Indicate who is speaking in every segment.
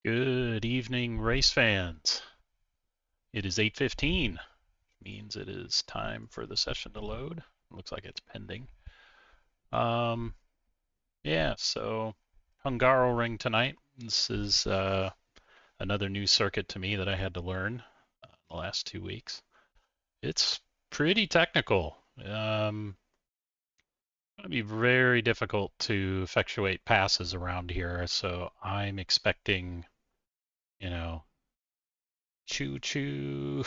Speaker 1: Good evening, race fans. It is 8:15, which means it is time for the session to load. Looks like it's pending. Um, yeah, so Hungaroring tonight. This is another new circuit to me that I had to learn the last 2 weeks. It's pretty technical. It's going to be very difficult to effectuate passes around here, so I'm expecting, you know, choo choo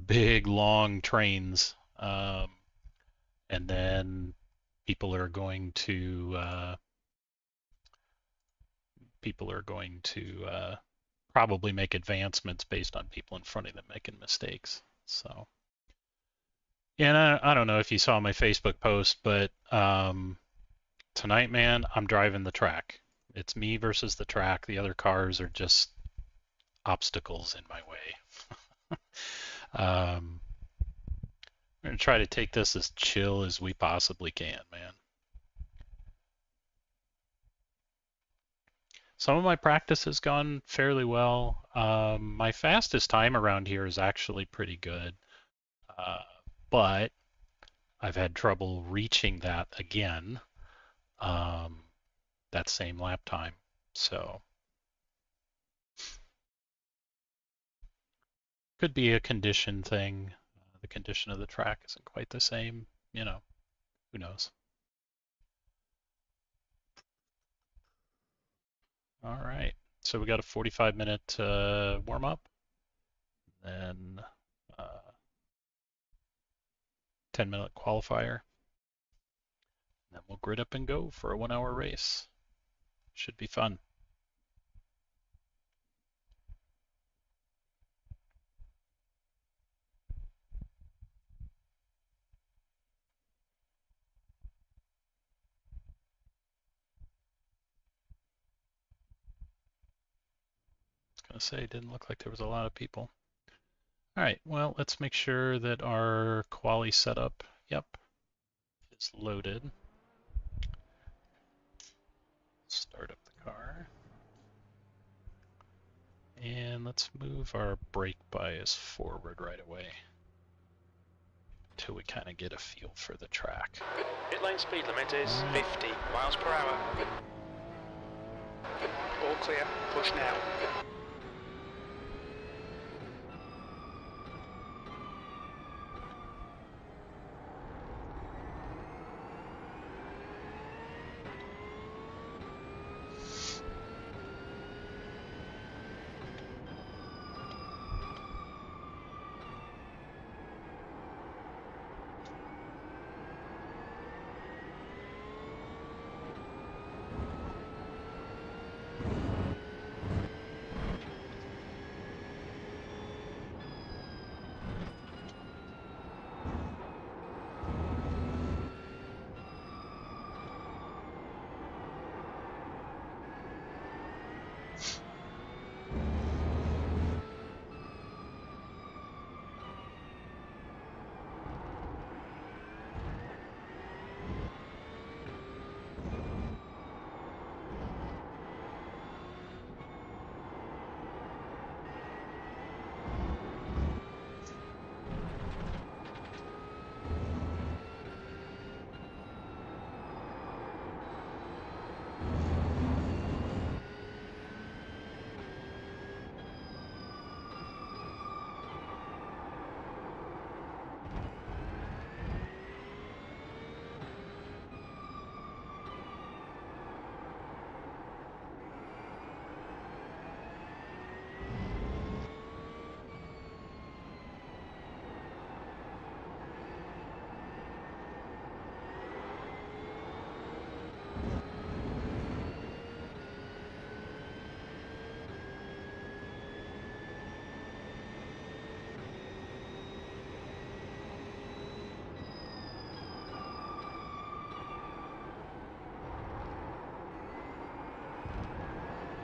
Speaker 1: big long trains, and then people are going to uh, people are going to probably make advancements based on people in front of them making mistakes. So, yeah, and I don't know if you saw my Facebook post, but tonight, man, I'm driving the track. It's me versus the track. The other cars are just obstacles in my way. um, We're gonna try to take this as chill as we possibly can, man. Some of my practice has gone fairly well. My fastest time around here is actually pretty good, uh, but I've had trouble reaching that again, um, that same lap time. So could be a condition thing. The condition of the track isn't quite the same. You know, who knows? All right. So we got a 45-minute warm up, then 10-minute qualifier. Then we'll grid up and go for a 1 hour race. Should be fun. Gonna say, didn't look like there was a lot of people. All right, well, let's make sure that our quali setup, yep, is loaded. Start up the car. And let's move our brake bias forward right away until we kind of get a feel for the track.
Speaker 2: Pit lane speed limit is 50 miles per hour. All clear, push now.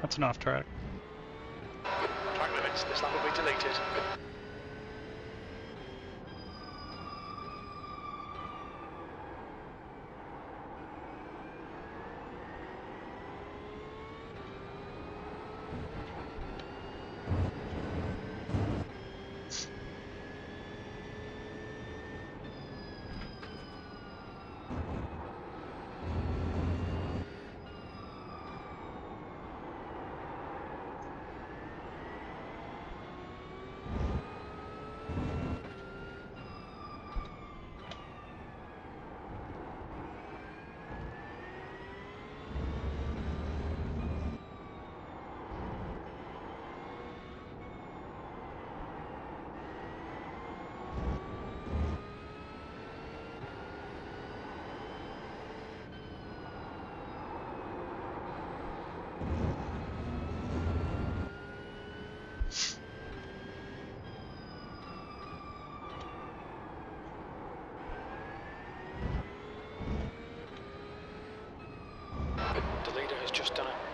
Speaker 1: That's an off track.
Speaker 2: Track limits, this lap will be deleted.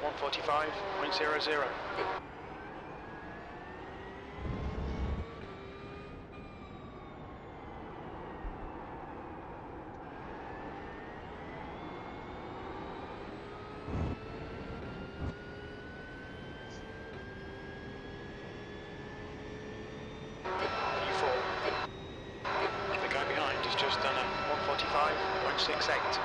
Speaker 2: 145.00. The guy behind has just done a 145.68.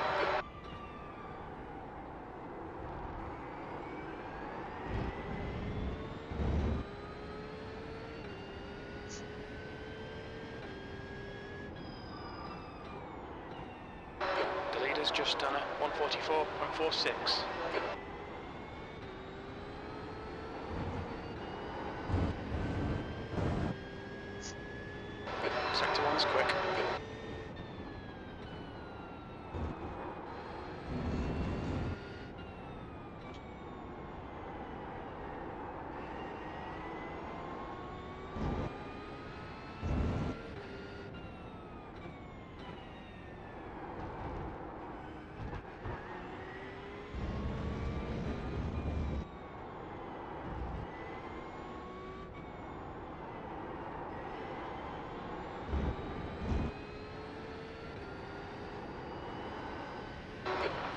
Speaker 2: The leader's just done a 144.46. Sector 1's quick.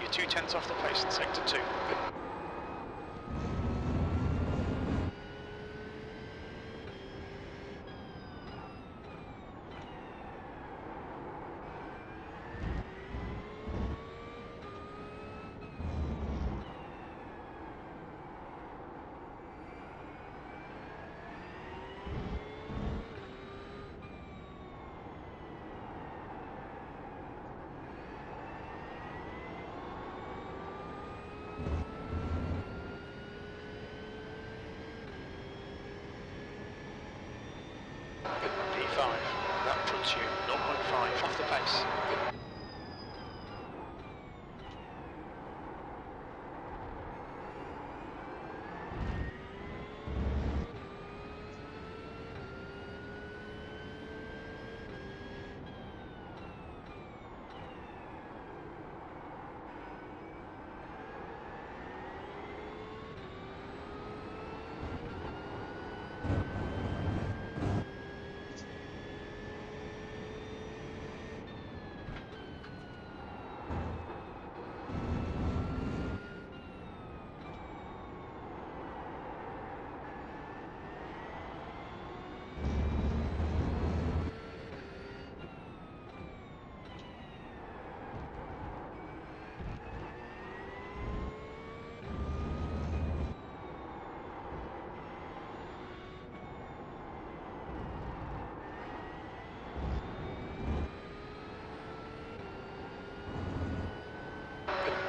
Speaker 2: You're 2/10 off the pace in sector 2. P5. That puts you 0.5 off the pace.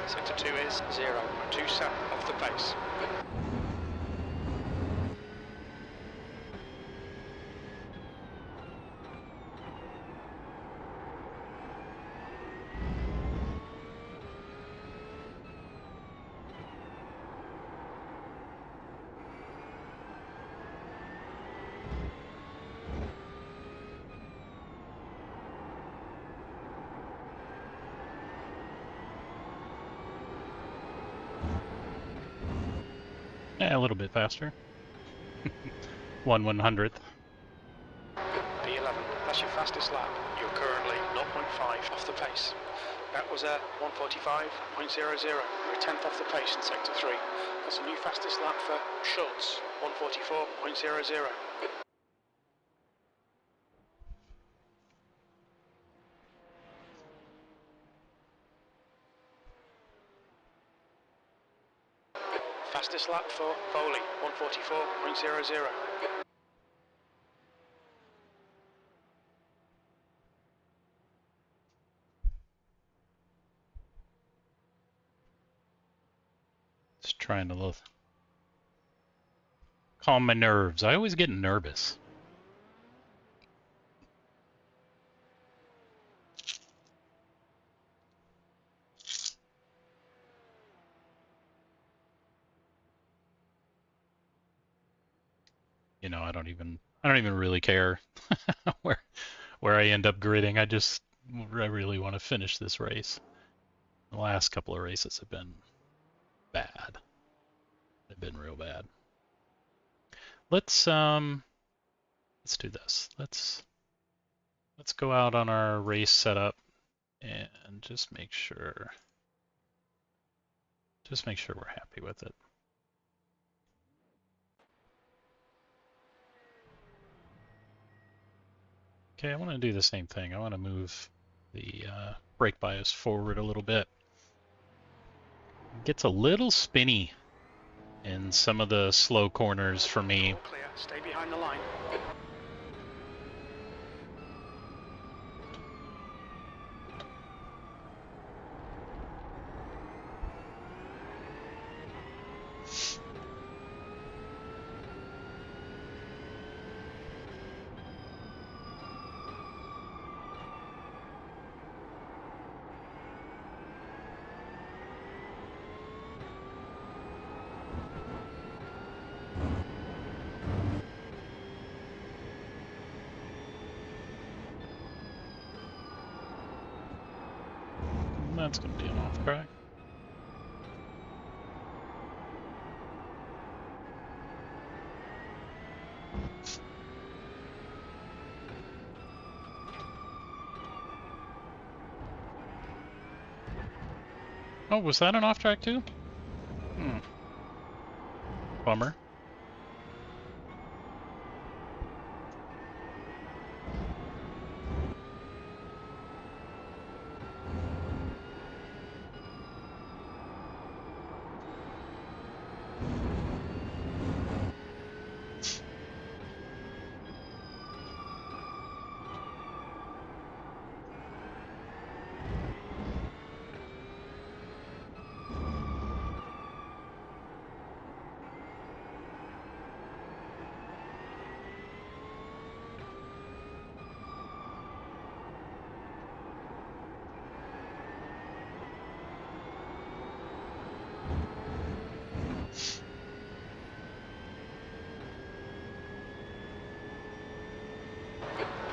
Speaker 2: Sector 2 is 0.27 off the pace.
Speaker 1: Yeah, a little bit faster. 1/100th.
Speaker 2: P11, that's your fastest lap. You're currently 0.5 off the pace. That was a 145.00. You're a 10th off the pace in sector 3. That's a new fastest lap for Schultz, 144.00. Fastest lap for Foley, 144.00.
Speaker 1: Just trying to calm my nerves. I always get nervous. You know, I don't even really care where I end up gridding. I really want to finish this race. The last couple of races have been bad. real bad. Let's do this. Let's go out on our race setup and just make sure we're happy with it. Okay, I want to do the same thing. I want to move the brake bias forward a little bit. It gets a little spinny in some of the slow corners for me.
Speaker 2: All clear. Stay behind the line.
Speaker 1: That's going to be an off track. Oh, was that an off track too? Bummer.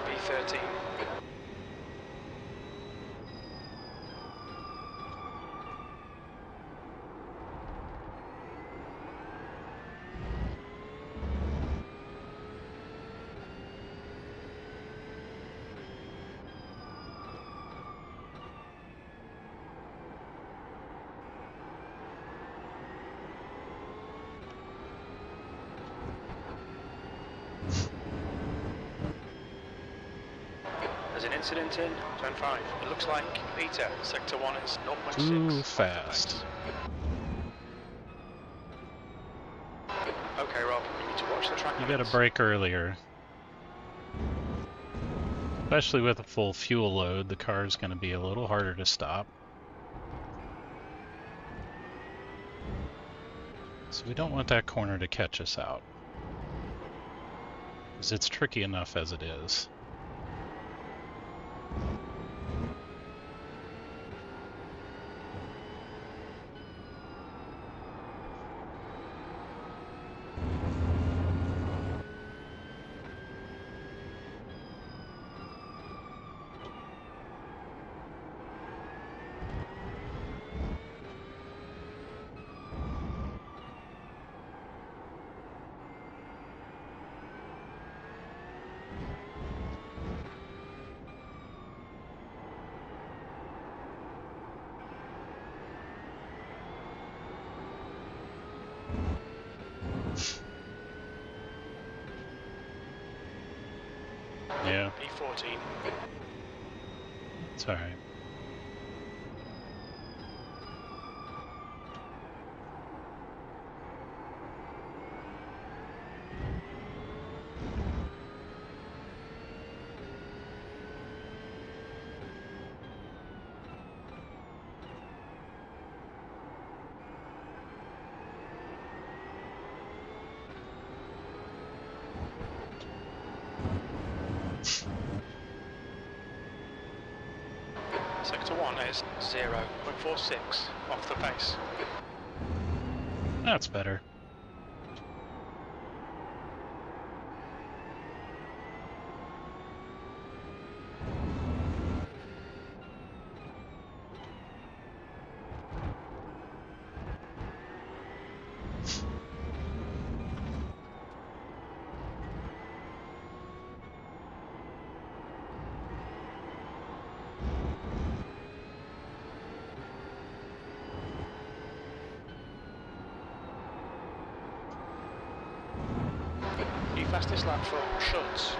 Speaker 2: B13. There's an incident in turn 5. It looks like Peter, sector 1 is 0.6.
Speaker 1: Too fast.
Speaker 2: Okay, Rob, you need to watch the track.
Speaker 1: You got to brake earlier. Especially with a full fuel load, the car is going to be a little harder to stop. So we don't want that corner to catch us out, because it's tricky enough as it is. Yeah.
Speaker 2: P14.
Speaker 1: It's alright.
Speaker 2: Sector 1 is 0.46 off the pace.
Speaker 1: That's better.
Speaker 2: fastest lap for Schutz,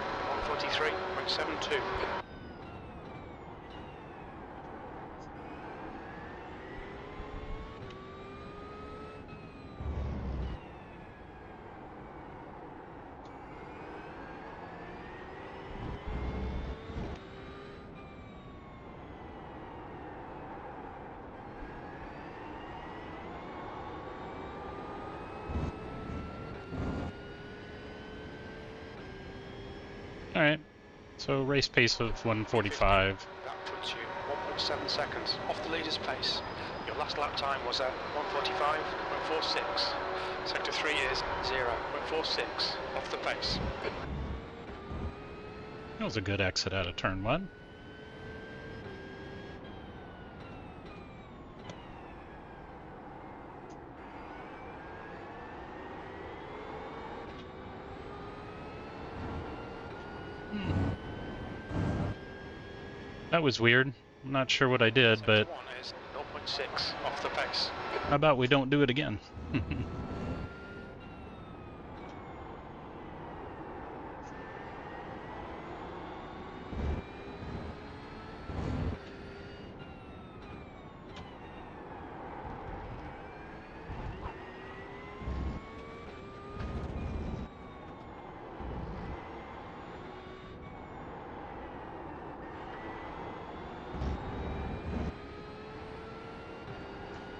Speaker 2: 1:43.72.
Speaker 1: All right. So race pace of 145.
Speaker 2: That puts you 1.7 seconds off the leader's pace. Your last lap time was at 1:45.46. Sector 3 is 0.46 off the pace.
Speaker 1: That was a good exit out of turn 1. That was weird. I'm not sure what I did, but
Speaker 2: Sector 1 is 0.6 off the pace.
Speaker 1: how about we don't do it again?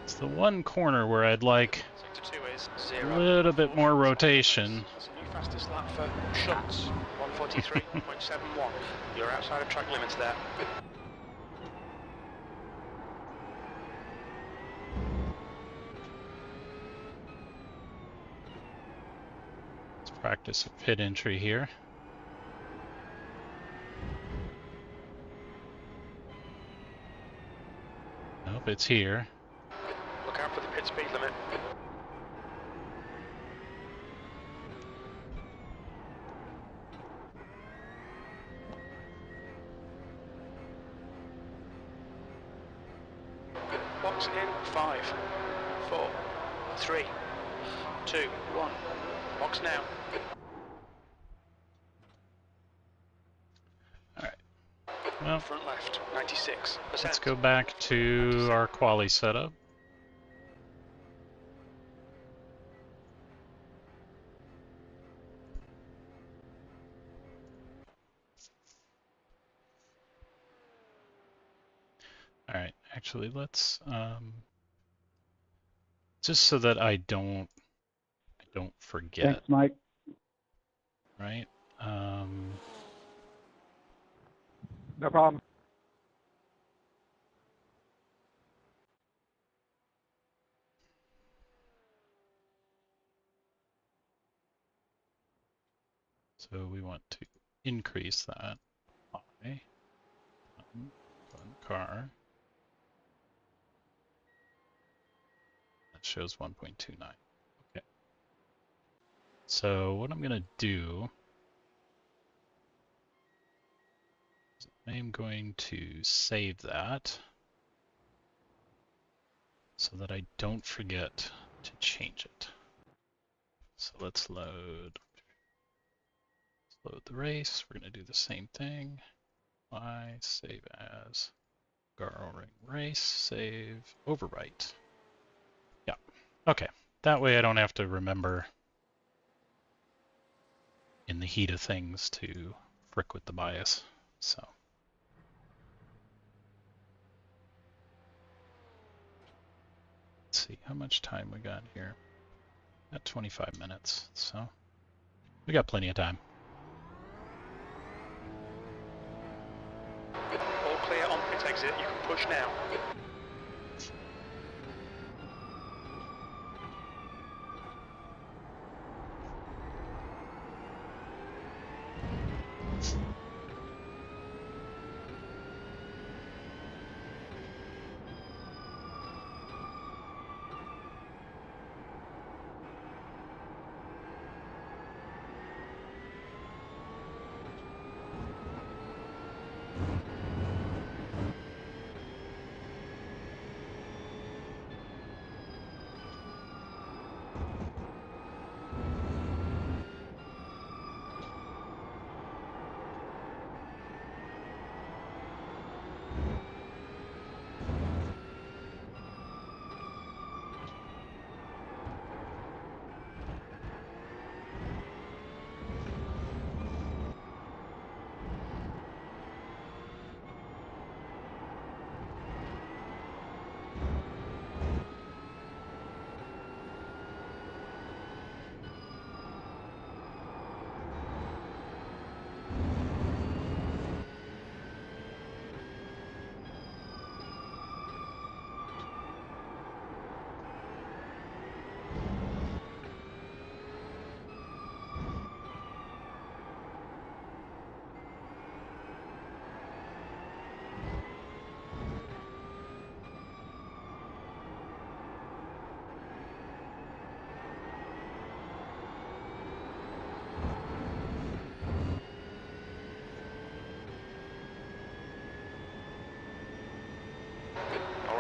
Speaker 1: It's the one corner where I'd like
Speaker 2: Sector 2 is
Speaker 1: a little bit more rotation.
Speaker 2: That's a new fastest lap for Schutz, 1:43.71. You're outside of track limits there.
Speaker 1: Let's practice a pit entry here. Nope, it's here.
Speaker 2: Look out for the pit speed limit. Box in 5, 4, 3, 2, 1. Box now.
Speaker 1: Well,
Speaker 2: Front left, 96%.
Speaker 1: let's go back to our quali setup. All right, actually, let's just so that I don't forget.
Speaker 3: Thanks, Mike.
Speaker 1: Right?
Speaker 3: No problem.
Speaker 1: So we want to increase that by one car. That shows 1.29. Okay. So what I'm going to do is I'm going to save that so that I don't forget to change it. So let's load the race. We're going to do the same thing. Save as Hungaroring race, save, overwrite. Yeah, okay. That way I don't have to remember in the heat of things to frick with the bias. So. Let's see how much time we got here. Got 25 minutes, so we got plenty of time.
Speaker 2: All clear on pit exit, you can push now.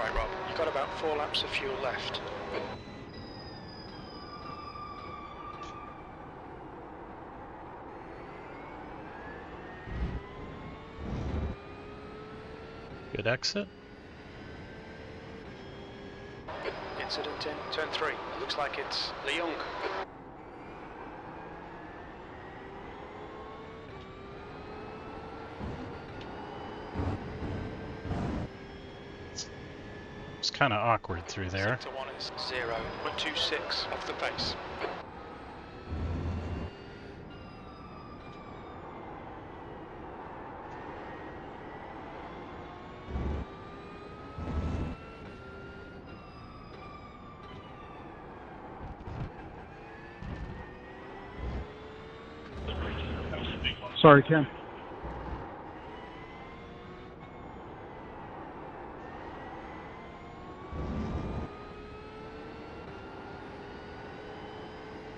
Speaker 2: right, Rob. You've got about 4 laps of fuel left.
Speaker 1: Good exit.
Speaker 2: Incident in turn 3. It looks like it's Leung.
Speaker 1: It's kind of awkward through there.
Speaker 2: Sector 1 is 0.26 off the pace.
Speaker 3: Sorry, Ken.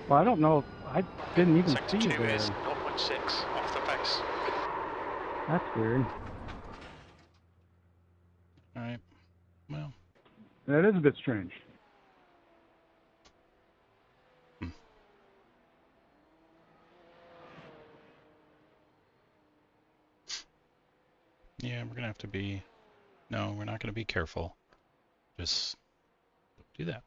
Speaker 3: Well, I don't know. I didn't even
Speaker 2: Sector
Speaker 3: see
Speaker 2: 2
Speaker 3: you there.
Speaker 2: is 0.6 off the pace.
Speaker 3: That's weird.
Speaker 1: All right. Well.
Speaker 3: That is a bit strange.
Speaker 1: Yeah, we're gonna have to be. No, we're not gonna be careful. Just don't do that.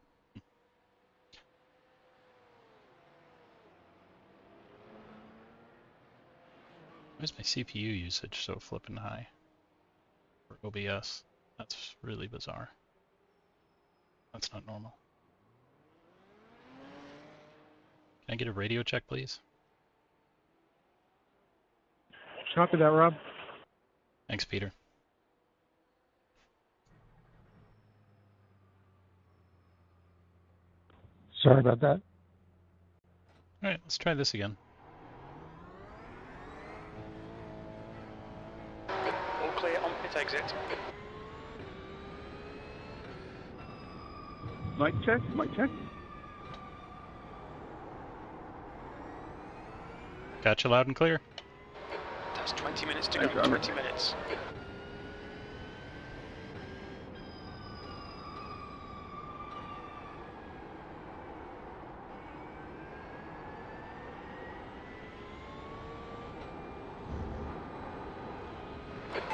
Speaker 1: Why is my CPU usage so flippin' high for OBS? That's really bizarre. That's not normal. Can I get a radio check, please?
Speaker 3: Copy that, Rob.
Speaker 1: Thanks, Peter.
Speaker 3: Sorry about that.
Speaker 1: All right, let's try this again.
Speaker 2: All clear on pit exit.
Speaker 3: Mic check, mic check.
Speaker 1: Got you loud and clear.
Speaker 2: That's 20 minutes to
Speaker 3: Thanks,
Speaker 2: go.
Speaker 3: Robert.
Speaker 2: 20 minutes.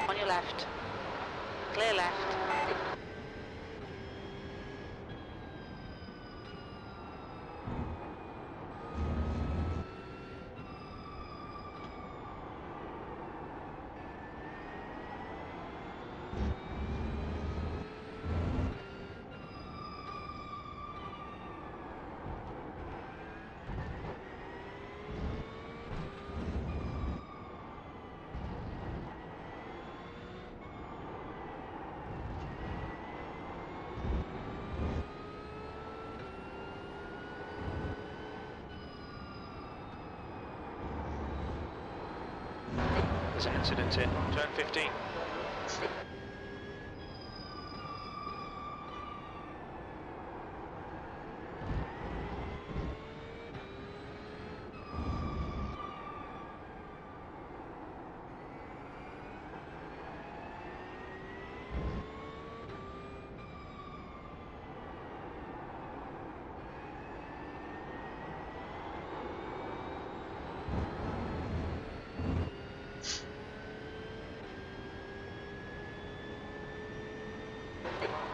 Speaker 4: On your left. Clear left.
Speaker 2: There's an incident in turn 15.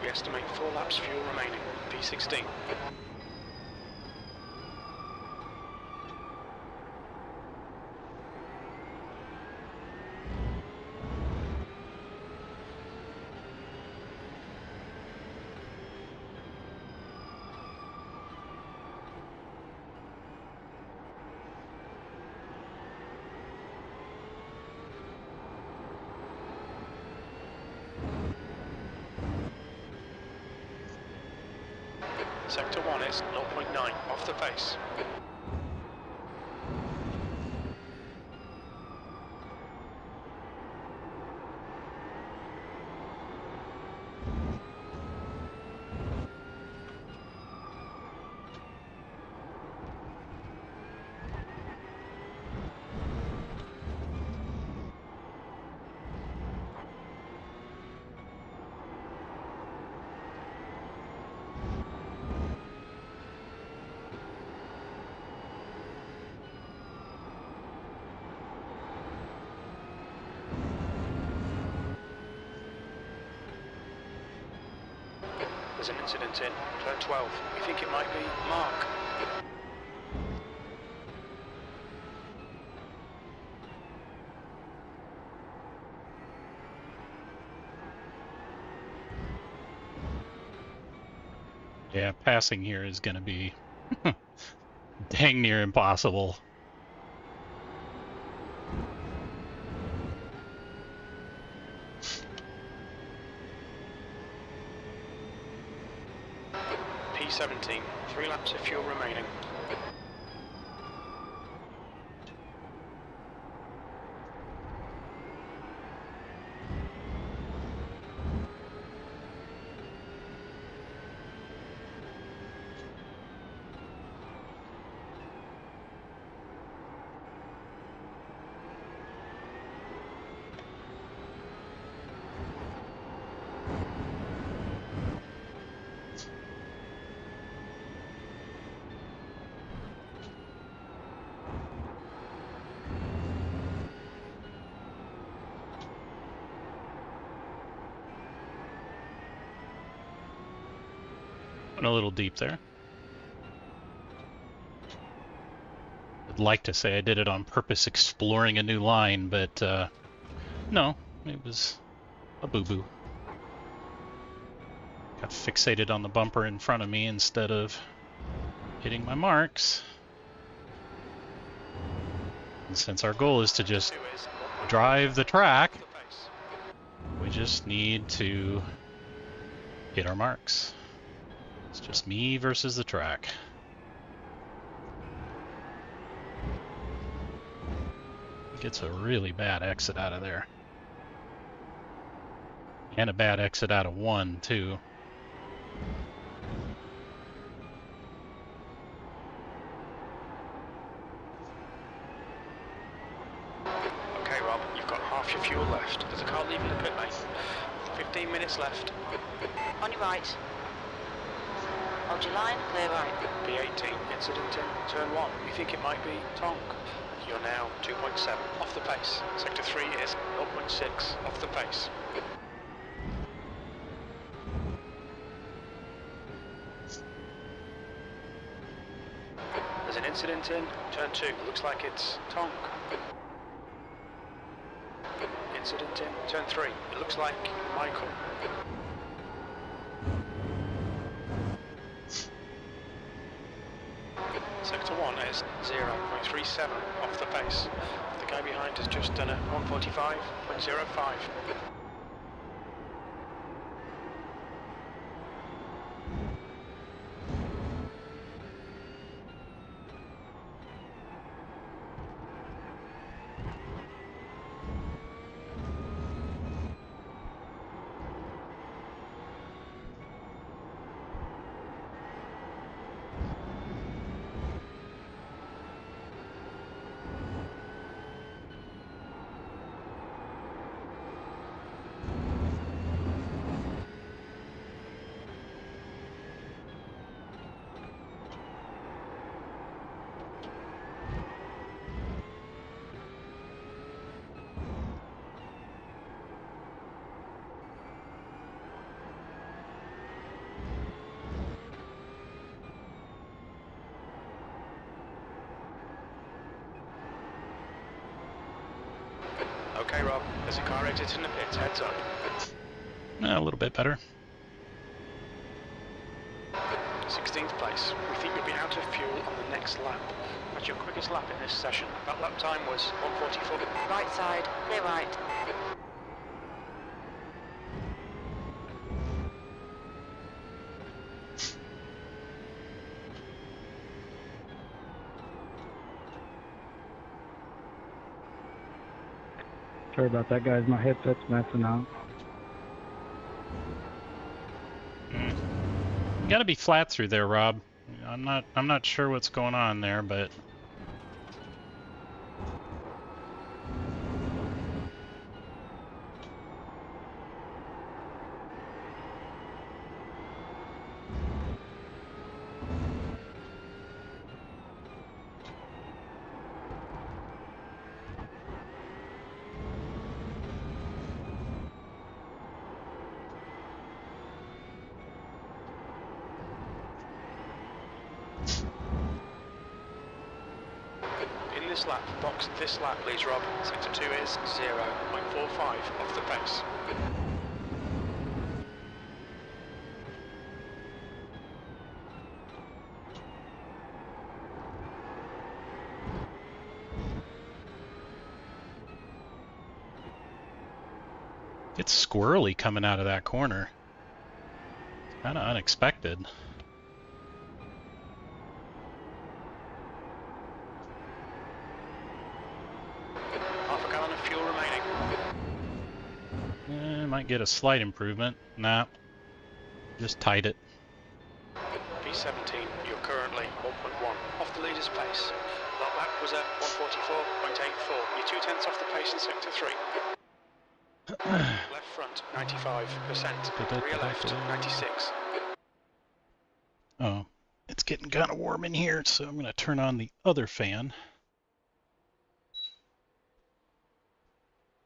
Speaker 2: We estimate 4 laps fuel remaining. P16. Sector 1 is 0.9 off the pace. There's an incident in turn 12. We think it might be Mark.
Speaker 1: Yeah, passing here is going to be dang near impossible.
Speaker 2: P17, 3 laps of fuel remaining.
Speaker 1: Went a little deep there. I'd like to say I did it on purpose, exploring a new line, but no, it was a boo-boo. Got fixated on the bumper in front of me instead of hitting my marks. And since our goal is to just drive the track, we just need to hit our marks. It's just me versus the track. Gets a really bad exit out of there. And a bad exit out of 1, too.
Speaker 2: Okay, Rob, you've got half your fuel left. There's a car leaving the pit lane. 15 minutes left.
Speaker 4: On your right. Hold your line, clear right.
Speaker 2: P18, incident in turn 1. We think it might be Tonk. You're now 2.7 off the pace. Sector 3 is 0.6 off the pace. There's an incident in turn 2. Looks like it's Tonk. Incident in turn 3. It looks like Michael. Sector 1 is 0.37 off the pace. The guy behind has just done a 145.05. Okay, Rob, there's a car exiting the pits, heads up.
Speaker 1: A little bit better.
Speaker 2: 16th place. We think you'll be out of fuel on the next lap. That's your quickest lap in this session. That lap time was 1:44.
Speaker 4: Right side, clear right.
Speaker 3: Sorry about that, guys. My headset's messing up.
Speaker 1: You gotta be flat through there, Rob. I'm not sure what's going on there, but
Speaker 2: this lap. Box this lap, please, Rob. Sector 2 is 0.45 off the pace.
Speaker 1: It's squirrely coming out of that corner. Kind of unexpected.
Speaker 2: Half a gallon of fuel remaining.
Speaker 1: Might get a slight improvement. Nah, just tight it.
Speaker 2: P17, you're currently 1.1 off the leader's pace. That lap was at 144.84. You're 2/10 off the pace in sector 3. Left front, 95%. Rear left, 96.
Speaker 1: Oh, it's getting kind of warm in here, so I'm going to turn on the other fan.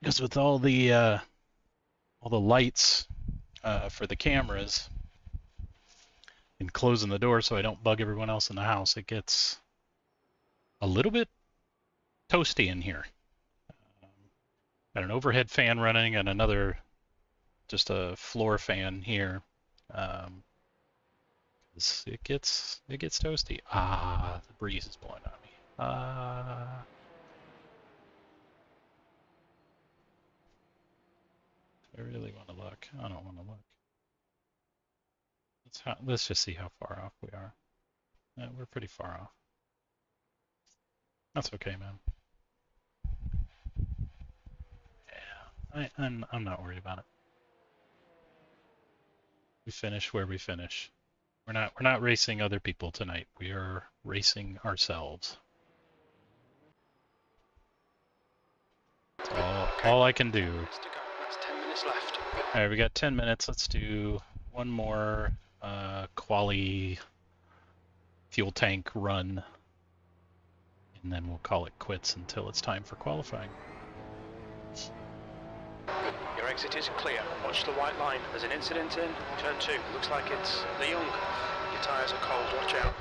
Speaker 1: Because with all the lights for the cameras and closing the door so I don't bug everyone else in the house, it gets a little bit toasty in here. Got an overhead fan running and another, just a floor fan here. It gets toasty. Ah, the breeze is blowing on me. I really want to look. I don't want to look. Let's just see how far off we are. Yeah, we're pretty far off. That's okay, man. Yeah, I'm not worried about it. We finish where we finish. We're not racing other people tonight. We are racing ourselves. That's all I can do.
Speaker 2: That's 10 minutes left.
Speaker 1: All right, we got 10 minutes. Let's do one more quali fuel tank run, and then we'll call it quits until it's time for qualifying.
Speaker 2: Your exit is clear. Watch the white line. There's an incident in turn 2. Looks like it's the Young. Your tyres are cold. Watch out.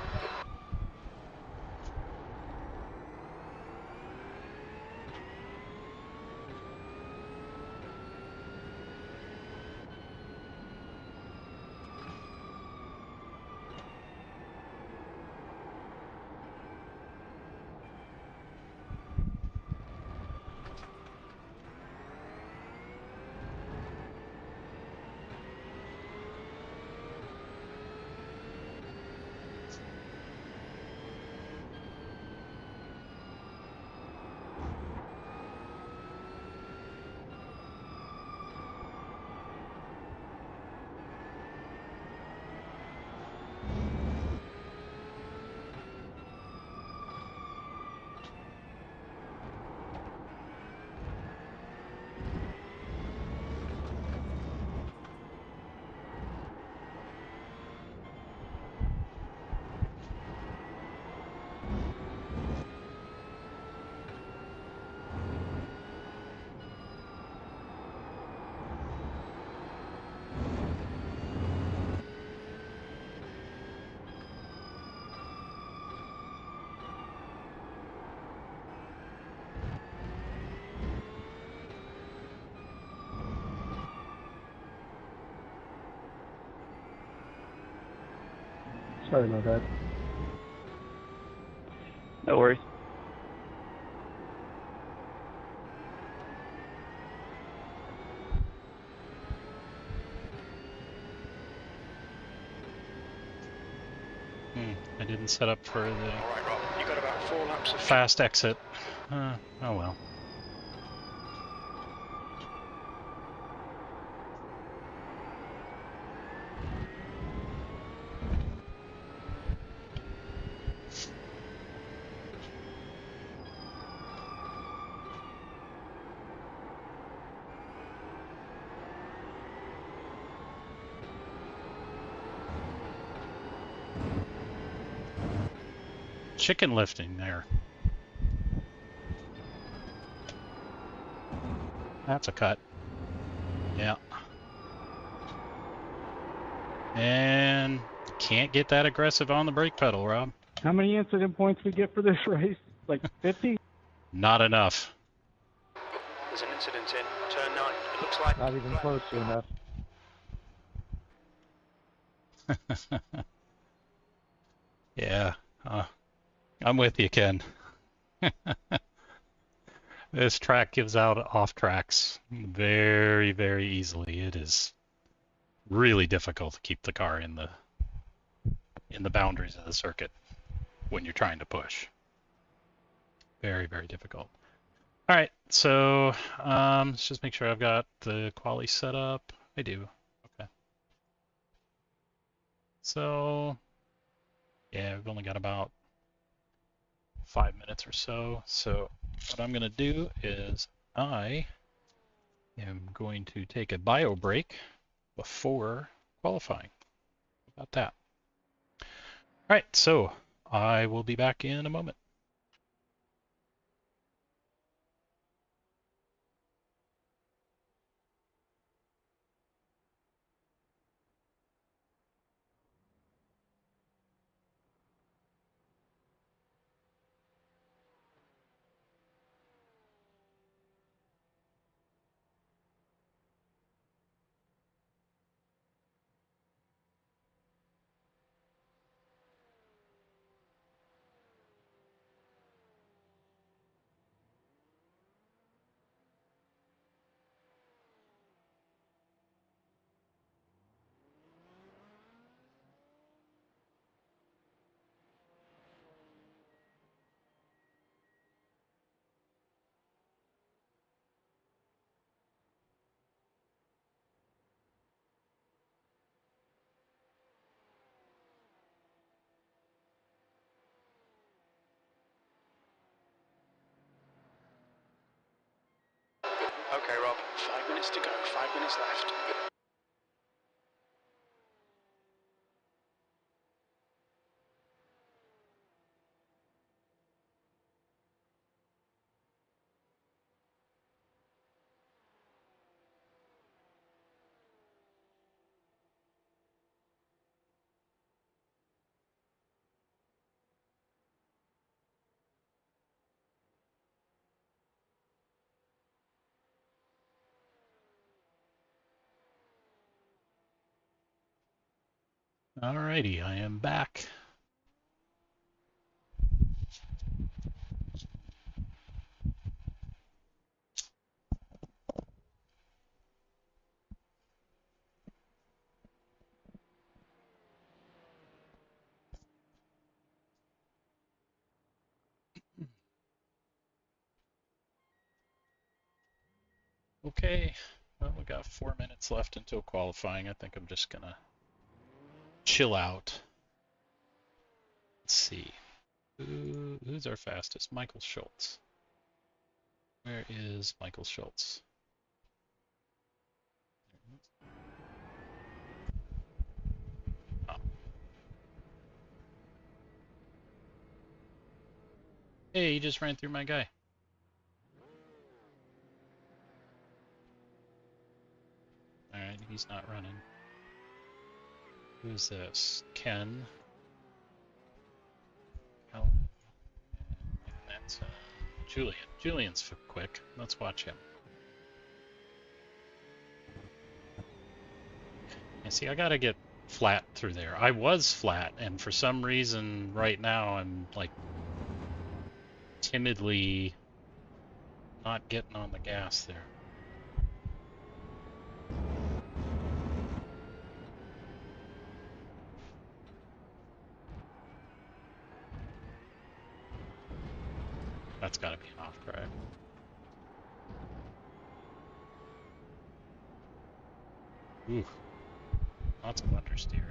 Speaker 3: Sorry about that.
Speaker 5: No worries.
Speaker 1: I didn't set up for the
Speaker 2: All right, Rob. You got about 4 laps of
Speaker 1: fast exit. Oh well. Chicken lifting there. That's a cut. Yeah. And can't get that aggressive on the brake pedal, Rob.
Speaker 3: How many incident points we get for this race? Like 50?
Speaker 1: Not enough.
Speaker 2: There's an incident in turn 9. It looks like...
Speaker 3: Not even close to enough.
Speaker 1: Yeah, I'm with you, Ken. This track gives out off tracks very, very easily. It is really difficult to keep the car in the boundaries of the circuit when you're trying to push. Very, very difficult. All right, so let's just make sure I've got the quali set up. I do. Okay. So yeah, we've only got about 5 minutes or so. So what I'm going to do is I am going to take a bio break before qualifying. How about that? All right, so I will be back in a moment.
Speaker 2: Okay, Rob, 5 minutes to go, 5 minutes left.
Speaker 1: Alrighty, I am back. Okay, well, we got 4 minutes left until qualifying. I think I'm just gonna chill out. Let's see. Who's our fastest? Michael Schultz. Where is Michael Schultz? Oh. Hey, he just ran through my guy. Alright, he's not running. Who's this? Ken. Oh, that's Julian. Julian's quick. Let's watch him. And see, I gotta get flat through there. I was flat, and for some reason right now I'm like timidly not getting on the gas there. That's gotta be an off track. Ooh, lots of understeer.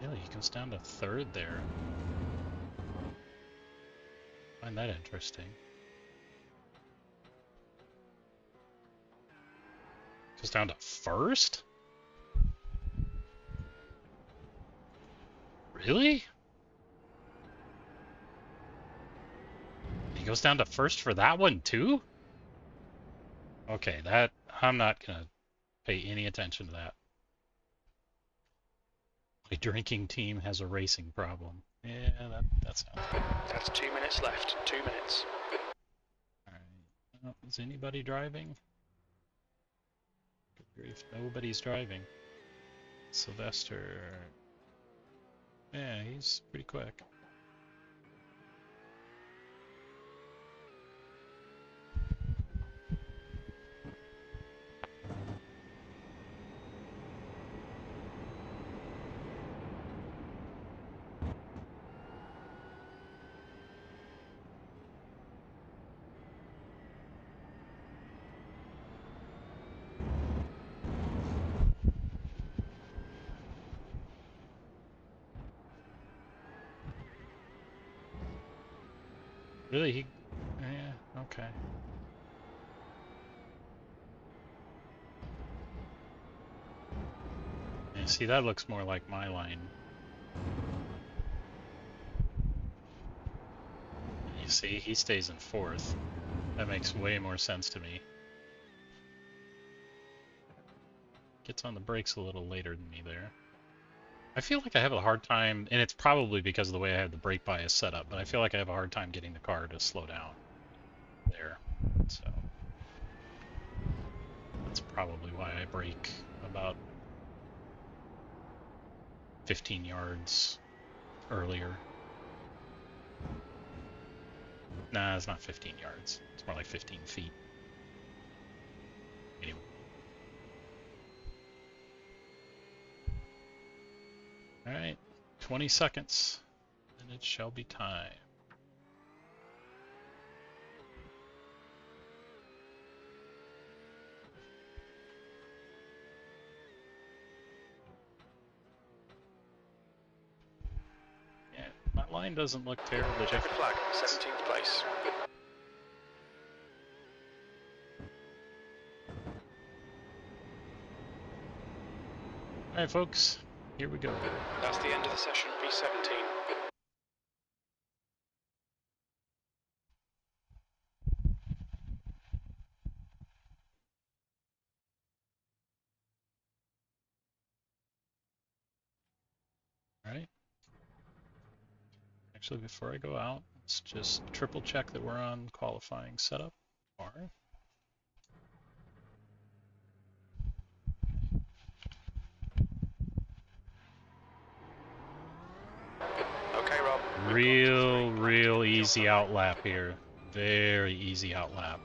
Speaker 1: Really, he goes down to third there. Find that interesting. Goes down to first? Really? He goes down to first for that one too? Okay, that I'm not gonna pay any attention to that. drinking team has a racing problem. Yeah, that sounds good.
Speaker 2: That's 2 minutes left. 2 minutes.
Speaker 1: Alright. Well, is anybody driving? Good grief, nobody's driving. Sylvester. Yeah, he's pretty quick. Really? Yeah, okay. Yeah, see, that looks more like my line. You see, he stays in fourth. That makes way more sense to me. Gets on the brakes a little later than me there. I feel like I have a hard time, and it's probably because of the way I have the brake bias set up, but I feel like I have a hard time getting the car to slow down there. So that's probably why I brake about 15 yards earlier. Nah, it's not 15 yards. It's more like 15 feet. Anyway. Alright, 20 seconds, and it shall be time. Yeah, my line doesn't look terribly
Speaker 2: Checkered
Speaker 1: different.
Speaker 2: flag, 17th place.
Speaker 1: Alright folks, here we go.
Speaker 2: That's the end of the session, P17.
Speaker 1: Alright. Actually, before I go out, let's just triple check that we're on qualifying setup. Alright.
Speaker 2: Okay, Rob.
Speaker 1: Real easy outlap here. Very easy outlap.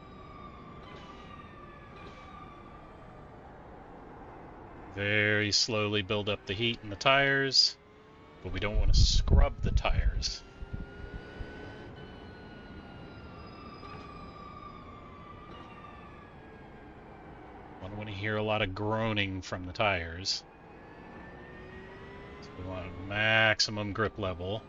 Speaker 1: Very slowly build up the heat in the tires, but we don't want to scrub the tires. I don't want to hear a lot of groaning from the tires. So we want a maximum grip level.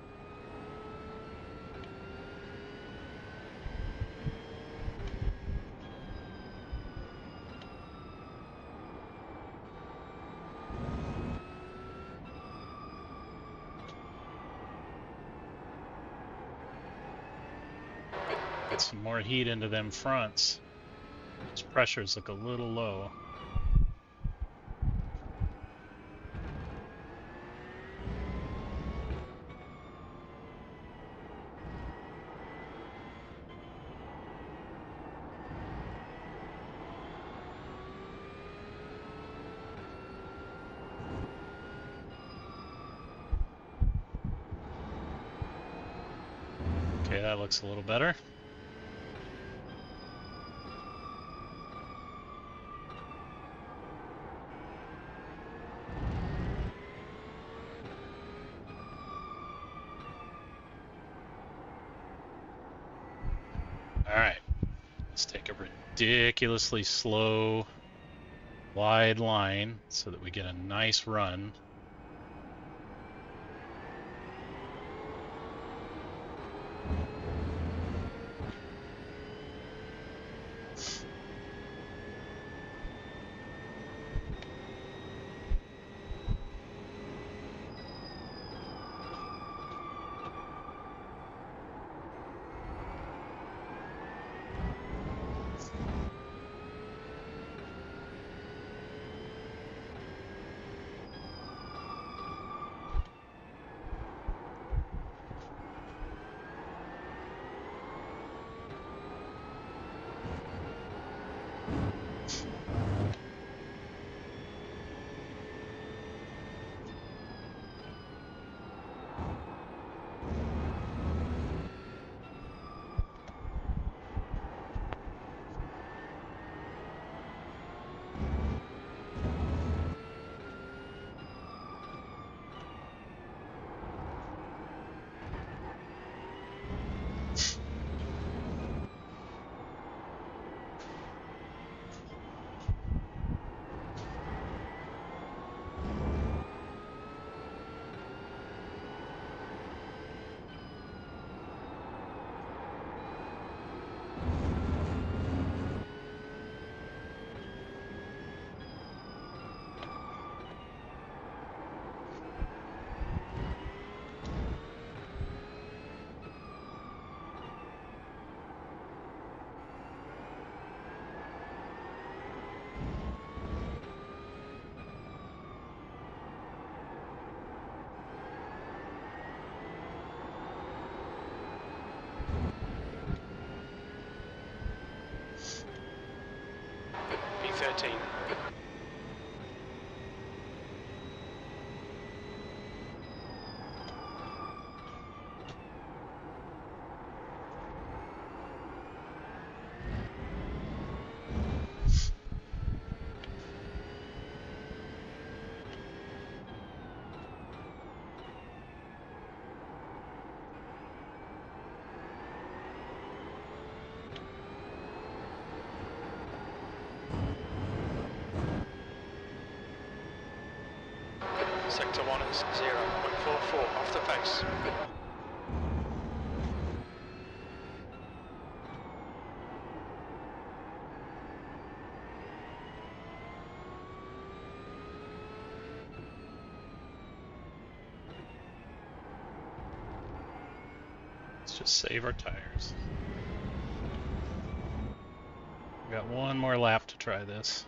Speaker 1: Get some more heat into them fronts. Those pressures look a little low. Okay, that looks a little better. Alright, let's take a ridiculously slow, wide line so that we get a nice run.
Speaker 2: 13. Sector 1 is 0.44 off the pace.
Speaker 1: Let's just save our tires. We got one more lap to try this.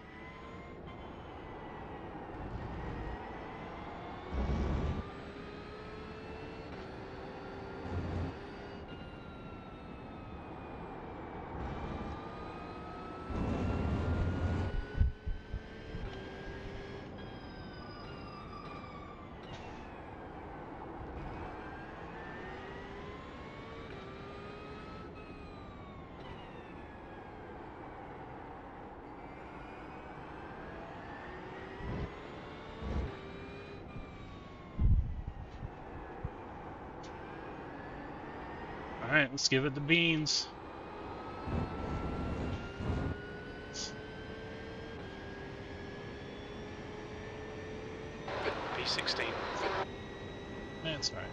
Speaker 1: Alright, let's give it the beans.
Speaker 2: P16.
Speaker 1: That's alright.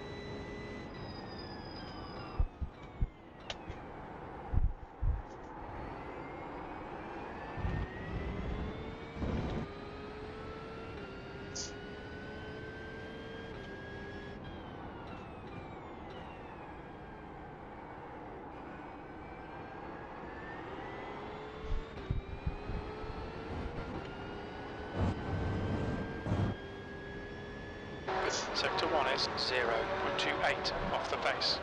Speaker 2: Sector 1 is 0.28 off the pace.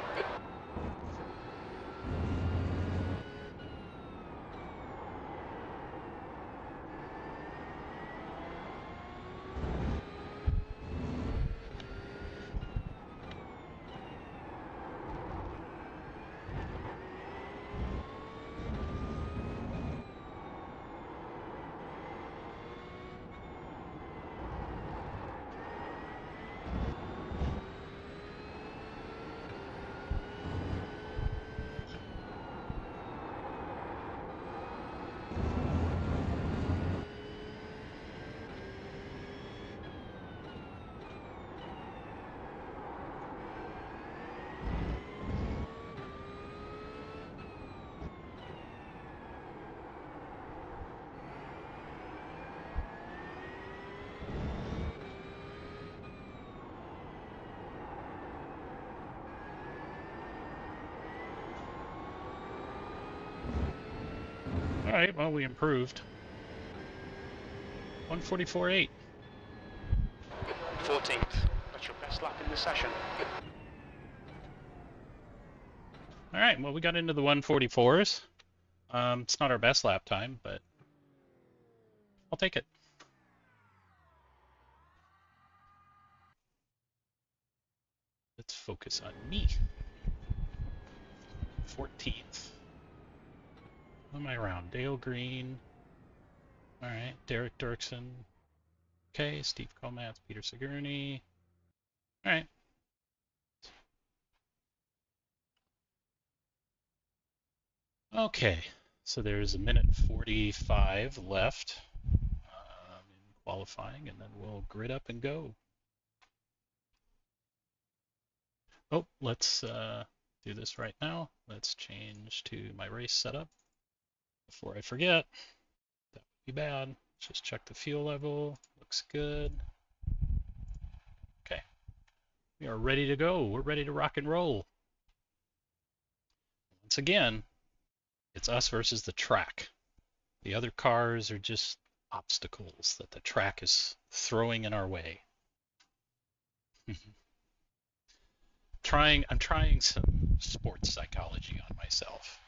Speaker 1: Alright, well, we improved. 144.8.
Speaker 2: 14th. That's your best lap in the session.
Speaker 1: Alright, well, we got into the 144s. It's not our best lap time, but I'll take it. Let's focus on me. 14th. Who am I around? Dale Green. Alright, Derek Dirksen. Okay, Steve Komatz, Peter Sigourney. Alright. Okay, so there's a minute 45 left in qualifying, and then we'll grid up and go. Oh, let's do this right now. Let's change to my race setup before I forget. That would be bad. Just check the fuel level. Looks good. Okay. We are ready to go. We're ready to rock and roll. Once again, it's us versus the track. The other cars are just obstacles that the track is throwing in our way. I'm trying some sports psychology on myself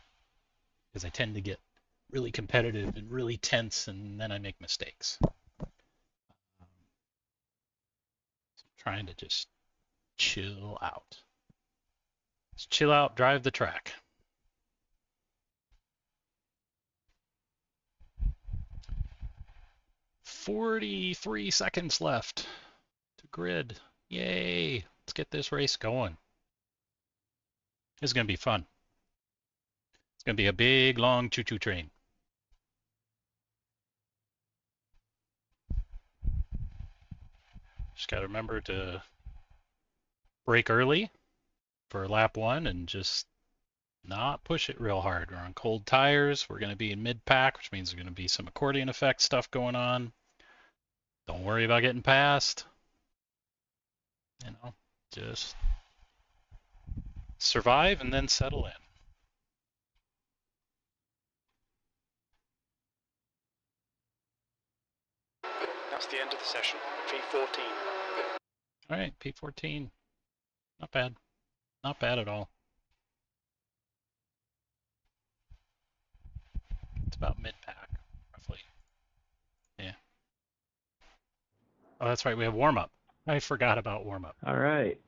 Speaker 1: because I tend to get really competitive and really tense, and then I make mistakes. So I'm trying to just chill out. Just chill out, drive the track. 43 seconds left to grid. Yay! Let's get this race going. This is going to be fun. It's going to be a big, long choo-choo train. Just got to remember to brake early for lap 1 and just not push it real hard. We're on cold tires. We're going to be in mid-pack, which means there's going to be some accordion effect stuff going on. Don't worry about getting past. You know, just survive and then settle in.
Speaker 2: That's the end of the session. P14.
Speaker 1: All right, P14. Not bad. Not bad at all. It's about mid-pack, roughly. Yeah. Oh, that's right. We have warm-up. I forgot about warm-up.
Speaker 5: All right.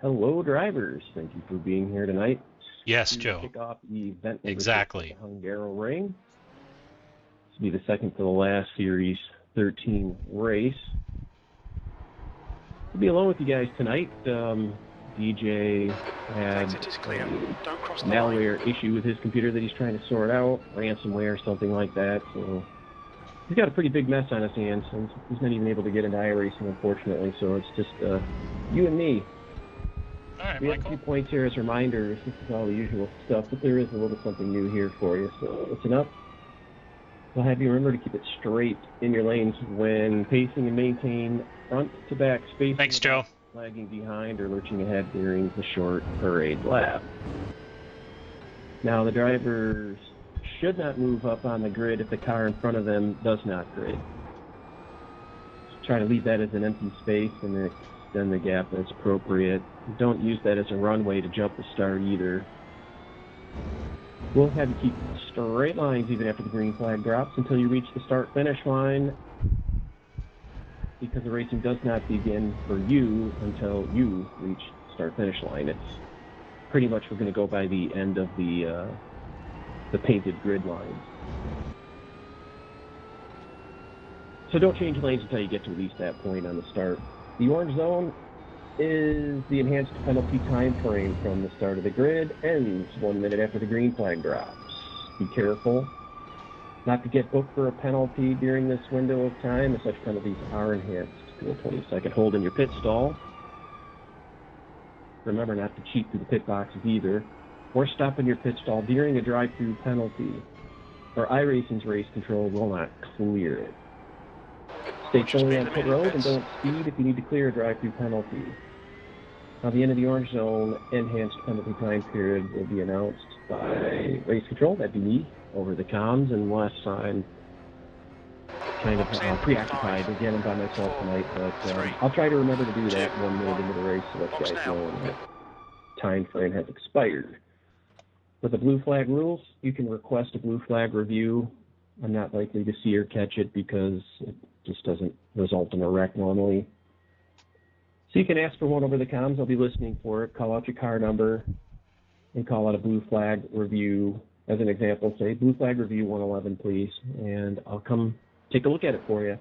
Speaker 5: Hello, drivers. Thank you for being here tonight.
Speaker 1: Yes,
Speaker 5: to
Speaker 1: Joe.
Speaker 5: Kick off the event.
Speaker 1: Exactly.
Speaker 5: Hungaroring. This will be the second to the last Series 13 race. I'll be alone with you guys tonight. DJ had a malware issue with his computer that he's trying to sort out, ransomware or something like that. So he's got a pretty big mess on his hands, and he's not even able to get into iRacing, unfortunately. So it's just you and me.
Speaker 1: All right,
Speaker 5: we
Speaker 1: Michael.
Speaker 5: have a few points here as reminders. This is all the usual stuff, but there is a little something new here for you. So listen up. I'll have you remember to keep it straight in your lanes when pacing and maintain front-to-back spacing.
Speaker 1: Thanks, Joe.
Speaker 5: Lagging behind or lurching ahead during the short parade lap. Now, the drivers should not move up on the grid if the car in front of them does not grid. Try to leave that as an empty space and extend the gap as appropriate. Don't use that as a runway to jump the start either. We'll have you keep straight lines even after the green flag drops until you reach the start-finish line, because the racing does not begin for you until you reach start-finish line. It's pretty much we're going to go by the end of the painted grid lines. So don't change lanes until you get to at least that point on the start. The orange zone is the enhanced penalty time frame from the start of the grid, ends 1 minute after the green flag drops. Be careful not to get booked for a penalty during this window of time, as such penalties are enhanced to a 20-second hold in your pit stall. Remember not to cheat through the pit boxes either, or stop in your pit stall during a drive-through penalty, or iRacing's race control will not clear it. Stay fully on pit road and don't speed if you need to clear a drive-through penalty. Now, the end of the orange zone enhanced penalty time period will be announced by race control. That'd be me over the comms, unless I'm kind of preoccupied again by myself tonight. But I'll try to remember to do that 1 minute into the race so that you guys know when that time frame has expired. With the blue flag rules, you can request a blue flag review. I'm not likely to see or catch it because it just doesn't result in a wreck normally. So you can ask for one over the comms. I'll be listening for it. Call out your car number and call out a blue flag review. As an example, say, blue flag review 111, please, and I'll come take a look at it for you.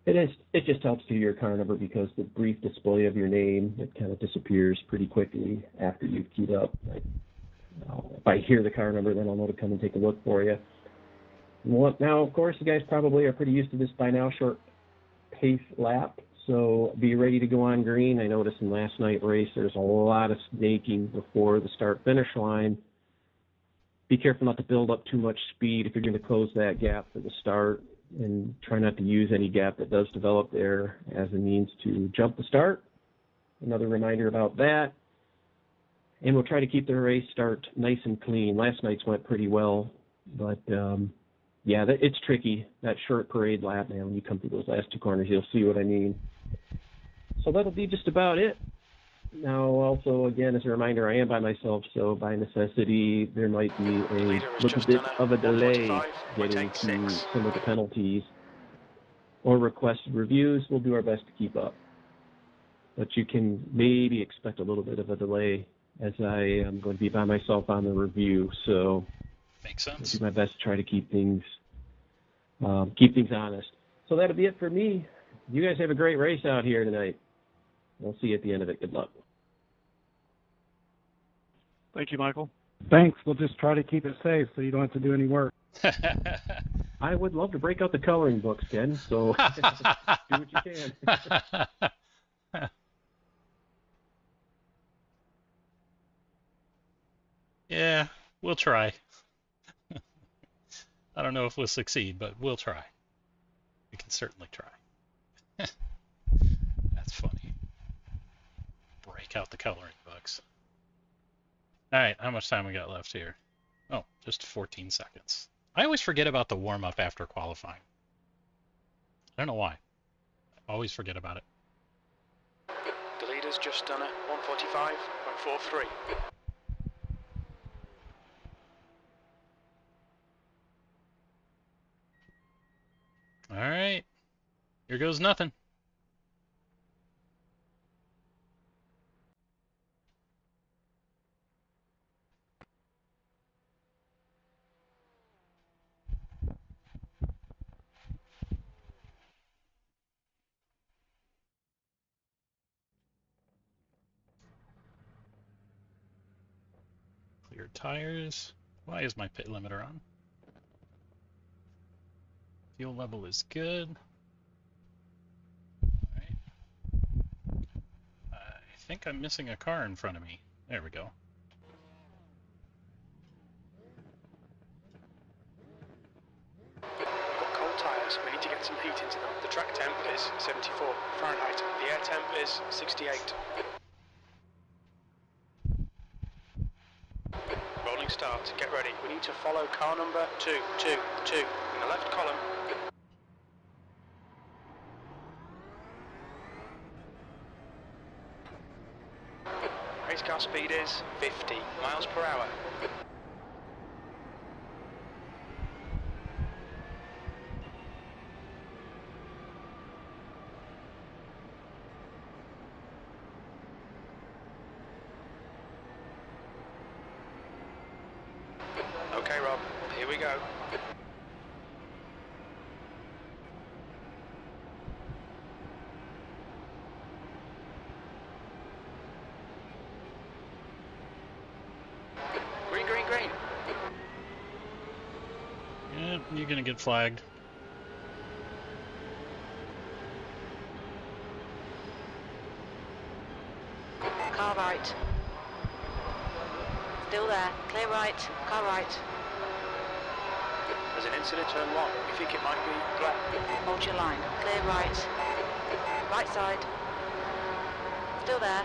Speaker 5: It just helps to your car number because the brief display of your name, it kind of disappears pretty quickly after you've queued up. If I hear the car number, then I'll know to come and take a look for you. Now, of course, you guys probably are pretty used to this by now, short pace lap. So be ready to go on green. I noticed in last night's race there's a lot of snaking before the start-finish line. Be careful not to build up too much speed if you're going to close that gap for the start, and try not to use any gap that does develop there as a means to jump the start. Another reminder about that. And we'll try to keep the race start nice and clean. Last night's went pretty well, but yeah, it's tricky, that short parade lap, man. When you come through those last two corners, you'll see what I mean. So that'll be just about it. Now, also, again, as a reminder, I am by myself, so by necessity, there might be a
Speaker 2: Leader has
Speaker 5: little
Speaker 2: just
Speaker 5: bit
Speaker 2: done
Speaker 5: of a delay getting to
Speaker 2: 145.86.
Speaker 5: some of the penalties or requested reviews. We'll do our best to keep up. But you can maybe expect a little bit of a delay as I am going to be by myself on the review, so
Speaker 1: Makes
Speaker 5: I'll
Speaker 1: sense.
Speaker 5: do my best to try to keep things honest. So that'll be it for me. You guys have a great race out here tonight. We'll see you at the end of it. Good luck.
Speaker 3: Thank you, Michael. Thanks. We'll just try to keep it safe so you don't have to do any work.
Speaker 5: I would love to break out the coloring books, Ken, so do what you can.
Speaker 1: Yeah, we'll try. I don't know if we'll succeed, but we'll try. We can certainly try. That's funny. Break out the coloring books. All right, how much time we got left here? Oh, just 14 seconds. I always forget about the warm-up after qualifying. I don't know why. I always forget about it.
Speaker 2: The leader's just done a 145.43.
Speaker 1: All right, here goes nothing. Clear tires. Why is my pit limiter on? Fuel level is good. All right. I think I'm missing a car in front of me. There we go.
Speaker 2: We've got cold tyres, we need to get some heat into them. The track temp is 74 Fahrenheit, the air temp is 68. Rolling start, get ready. We need to follow car number 222 in the left column. Race car speed is 50 miles per hour. Okay, Rob, here we go. Green, green, green.
Speaker 1: Yeah, you're gonna get flagged.
Speaker 4: Car right. Still there. Clear right. Car right.
Speaker 2: There's an incident, turn 1. We think it might be black.
Speaker 4: Hold your line. Clear right. Right side. Still there.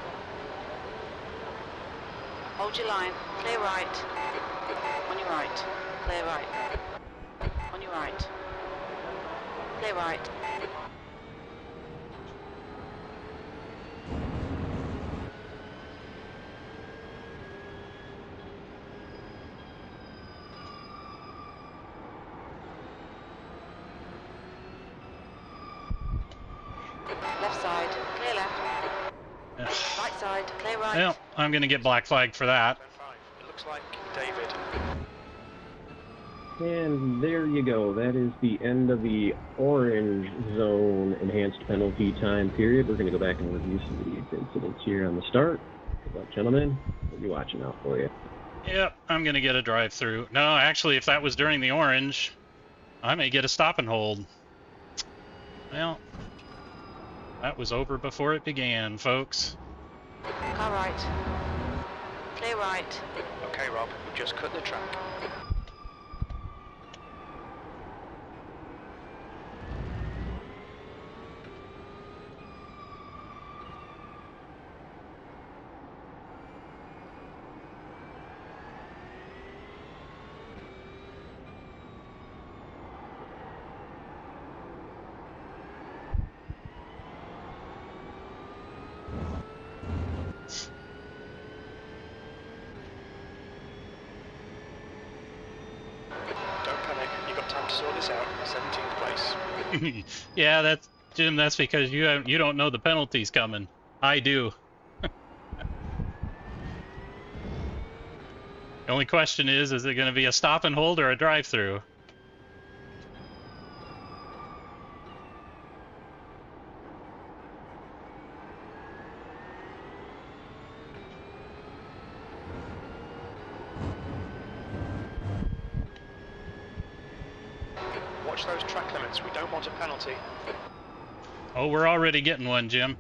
Speaker 4: Hold your line. Clear right. On your right. Clear right. On your right. Clear right. Left side. Clear left.
Speaker 1: Ugh.
Speaker 4: Right side. Clear right.
Speaker 1: Well, I'm gonna get black flagged for that.
Speaker 2: Turn 5. It looks like David.
Speaker 5: And there you go. That is the end of the orange zone enhanced penalty time period. We're going to go back and review some of these incidents here on the start. Good luck, gentlemen. We'll be watching out for you.
Speaker 1: Yep, I'm gonna get a drive-through. No, actually, if that was during the orange, I may get a stop and hold. Well, that was over before it began, folks.
Speaker 4: Car right. Clear right.
Speaker 2: Okay, Rob, we've just cut the track. sort this out. 17th place.
Speaker 1: Yeah, that's Jim. That's because you don't know the penalties coming. I do. The only question is it going to be a stop and hold or a drive-through?
Speaker 2: Watch those track limits. We don't want a penalty.
Speaker 1: Oh, we're already getting one, Jim.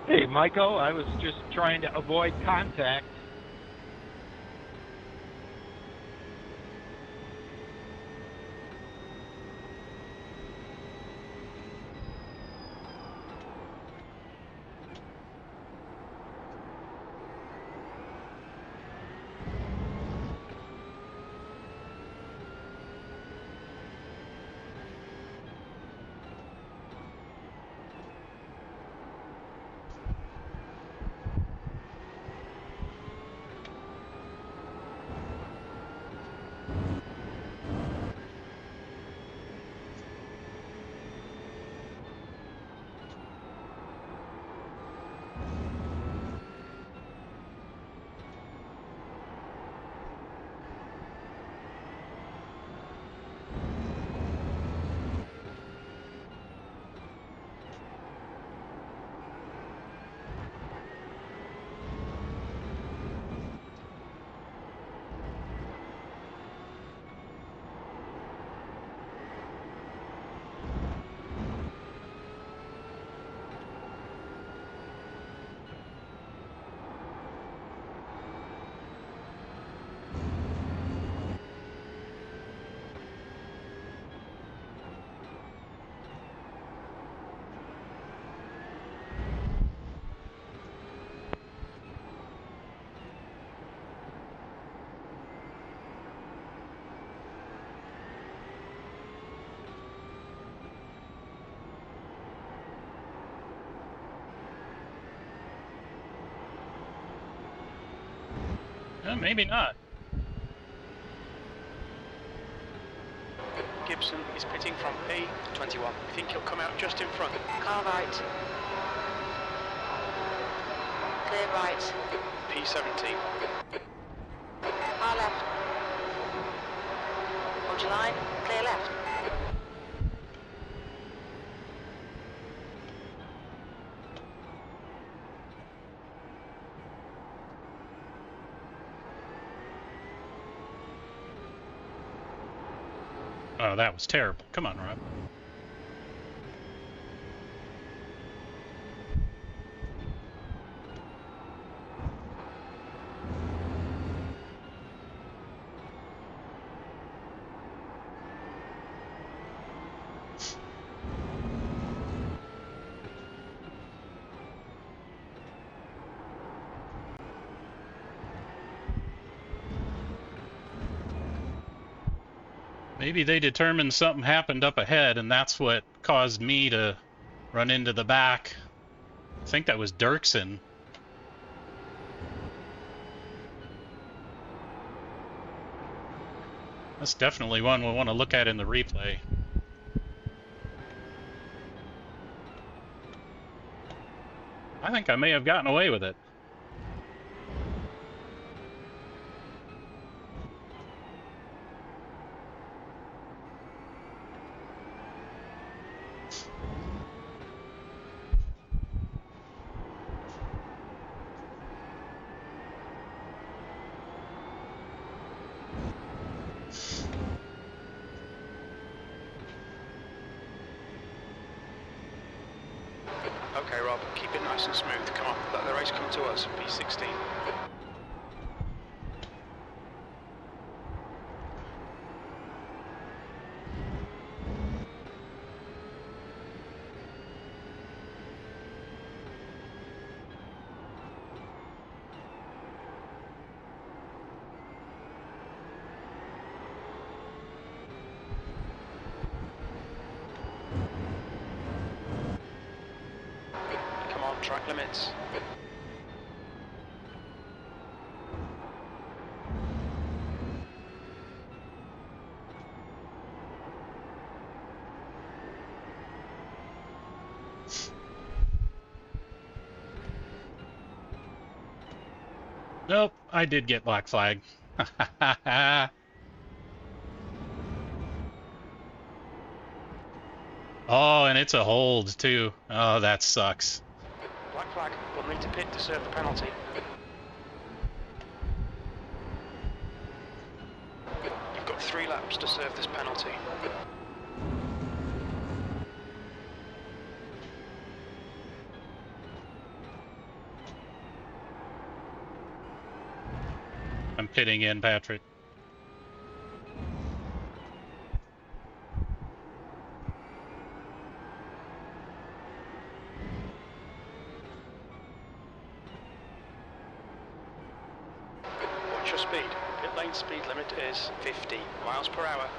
Speaker 6: Hey, Michael, I was just trying to avoid contact.
Speaker 1: Maybe not.
Speaker 2: Gibson is pitting from P21. I think he'll come out just in front.
Speaker 4: Car right. Clear right.
Speaker 2: P17.
Speaker 4: Car left. Hold your line. Clear left.
Speaker 1: Oh, that was terrible. Come on, Rob. Maybe they determined something happened up ahead, and that's what caused me to run into the back. I think that was Dirksen. That's definitely one we'll want to look at in the replay. I think I may have gotten away with it.
Speaker 2: Okay, Rob, keep it nice and smooth. Come on, let the race come to us. P16. Come on, track limits.
Speaker 1: Nope, I did get black flag. Oh, and it's a hold too. Oh, that sucks.
Speaker 2: Black flag, we'll need to pit to serve the penalty. You've got 3 laps to serve this penalty.
Speaker 1: I'm pitting in, Patrick.
Speaker 2: Watch your speed. Pit lane speed limit is 50 miles per hour.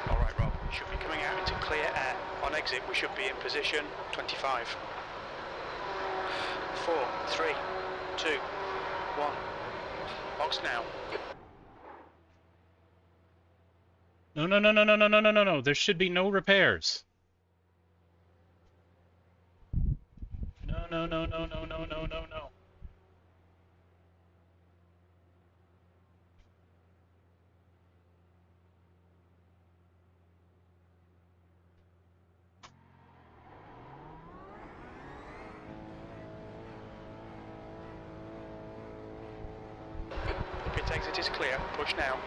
Speaker 2: Alright, Rob, should be coming out into clear air. On exit, we should be in position 25. 4, 3, 2, 1. Box now.
Speaker 1: No, no, no, no, no, no, no, no, no, no. There should be no repairs. No, no, no, no, no, no, no, no, no.
Speaker 2: Pit exit is clear. Push now.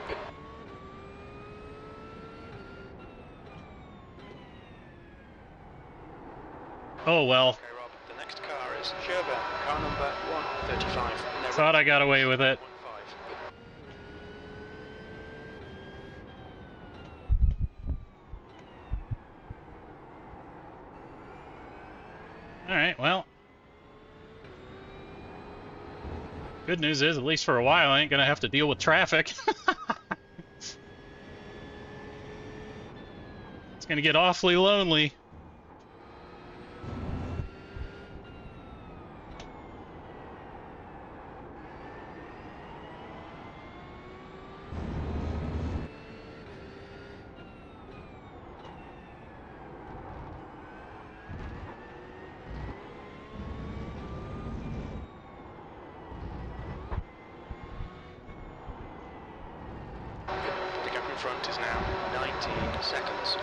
Speaker 1: Oh well.
Speaker 2: Okay, Rob, the next car is Sherburne, car number 135.
Speaker 1: Thought I got away with it.
Speaker 2: 15.
Speaker 1: Alright, well. Good news is, at least for a while, I ain't gonna have to deal with traffic. It's gonna get awfully lonely.
Speaker 2: The gap in front is now 19 seconds.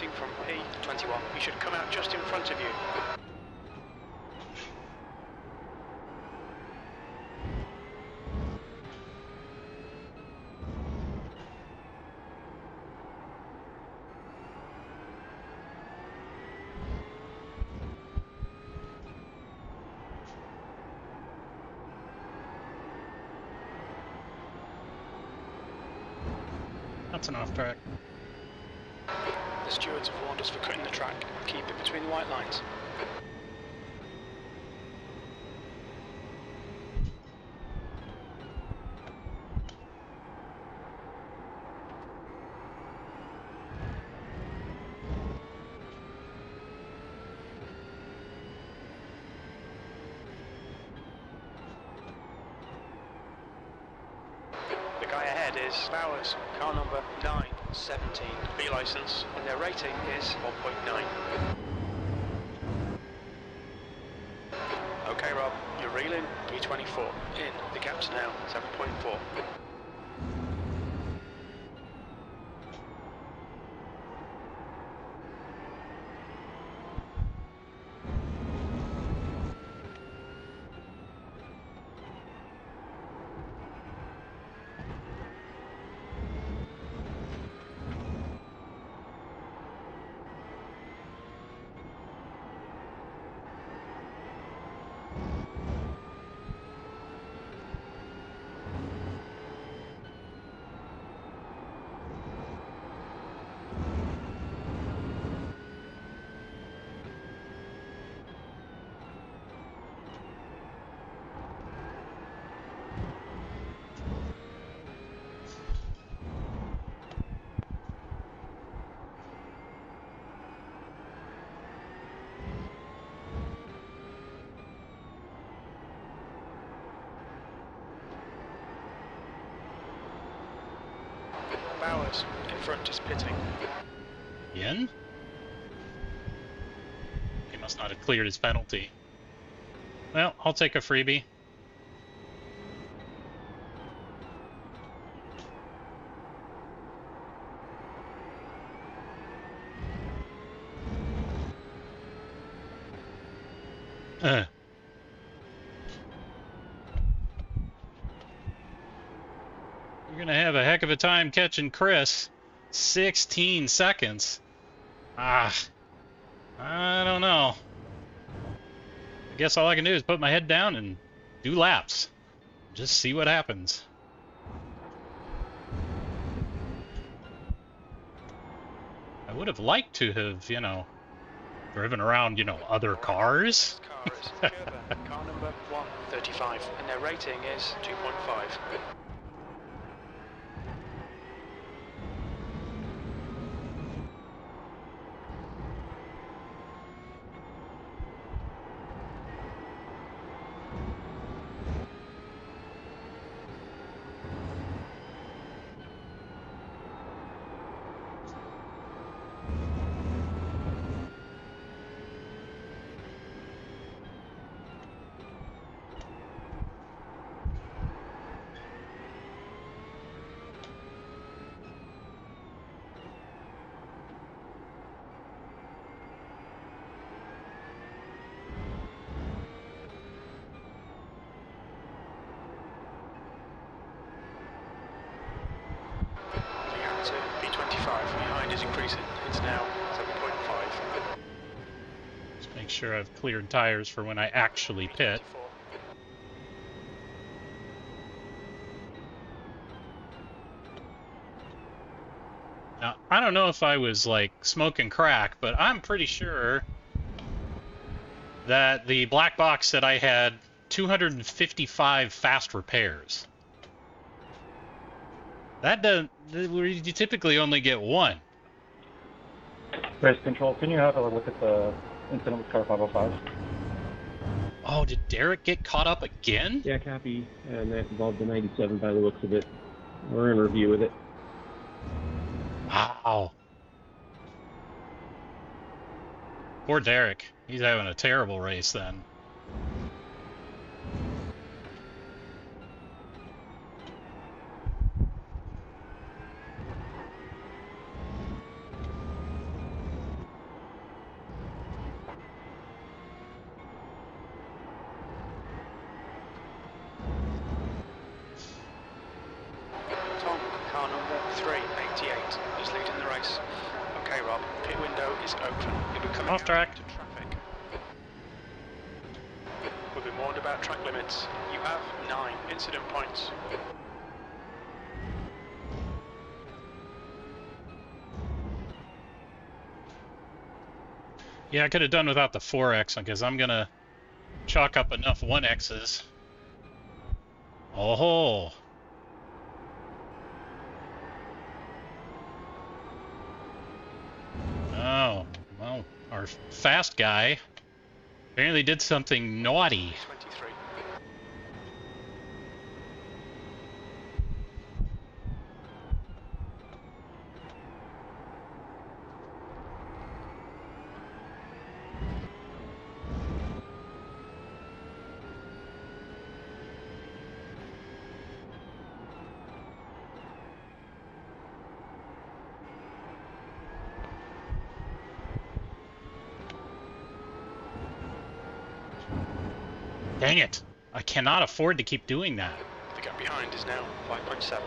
Speaker 2: exiting from P21. You should come out just in front of you.
Speaker 1: That's an off track.
Speaker 2: The stewards have warned us for cutting the track. Keep it between the white lines. The guy ahead is Bowers, car number 917, B licence, and their rating is 1.9. Okay Rob, you're reeling, P24, in, the gap's now 7.4. Bowers, in front is pitting.
Speaker 1: Yen? He must not have cleared his penalty. Well, I'll take a freebie. You're gonna have a heck of a time catching Chris. 16 seconds. I don't know. I guess all I can do is put my head down and do laps. Just see what happens. I would have liked to have, driven around, other cars.
Speaker 2: Car is Gerber, car number 135, and their rating is 2.5. To B25, behind is increasing. It's now 7.5.
Speaker 1: Just make sure I've cleared tires for when I actually pit. Now, I don't know if I was like smoking crack, but I'm pretty sure that the black box said I had 255 fast repairs. That doesn't. You typically only get one.
Speaker 7: Race control, can you have a look at the incident with car 505?
Speaker 1: Oh, did Derek get caught up again?
Speaker 5: Yeah, copy. And that involved the 97 by the looks of it. We're in review with it.
Speaker 1: Wow. Poor Derek. He's having a terrible race then.
Speaker 2: is open. You'll be coming
Speaker 1: Off
Speaker 2: out
Speaker 1: track.
Speaker 2: into traffic. We've been warned about track limits. You have 9 incident points.
Speaker 1: Yeah, I could have done without the 4X because I'm gonna chalk up enough 1Xs. Oh. Oh, well, our fast guy apparently did something naughty.
Speaker 2: 23.
Speaker 1: Dang it! I cannot afford to keep doing that.
Speaker 2: The gap behind is now 5.7.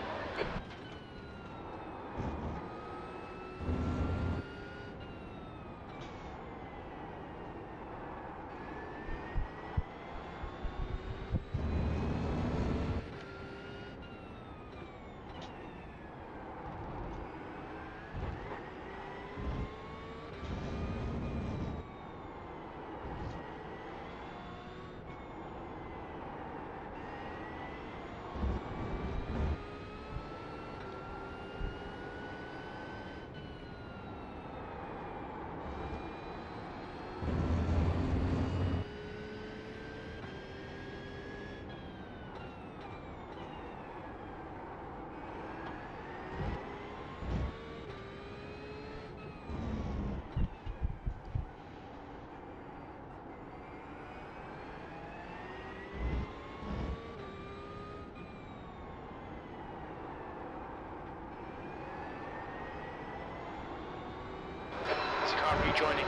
Speaker 2: There's a car rejoining.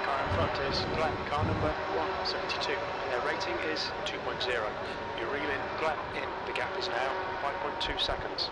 Speaker 2: Car in front is Glenn, car number 172, and their rating is 2.0. You reel in Glenn in, the gap is now 5.2 seconds.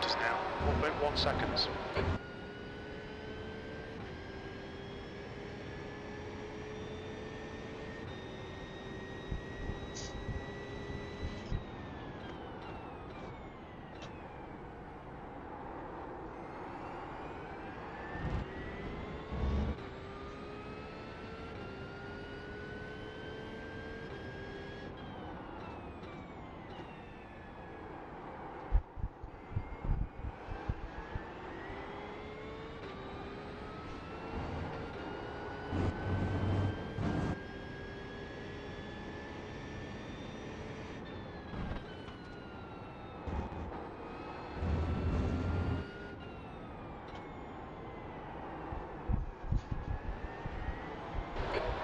Speaker 2: is now 1.1 seconds.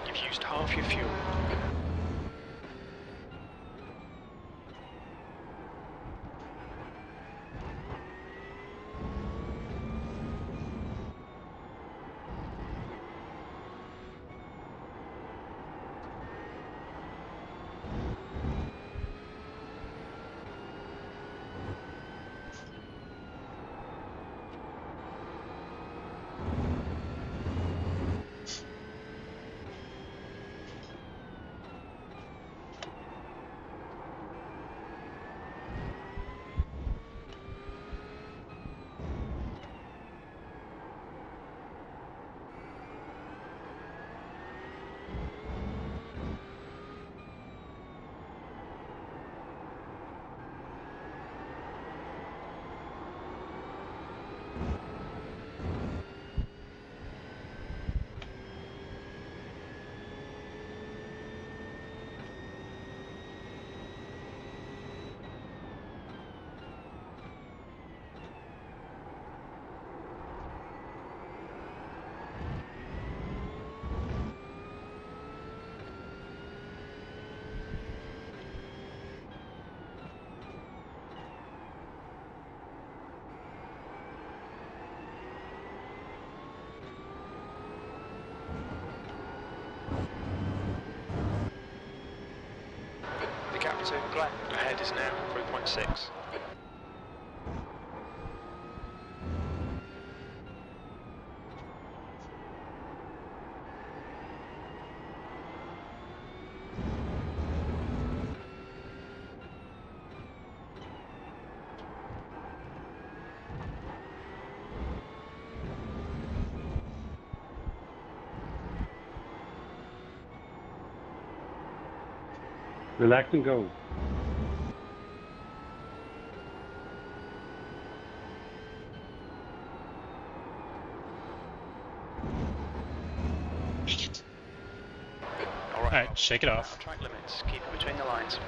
Speaker 2: You've used half your fuel. The gap to Glen ahead is now 3.6.
Speaker 8: Relax and go.
Speaker 1: Alright, shake it off.
Speaker 2: Track limits, keep it between the lines.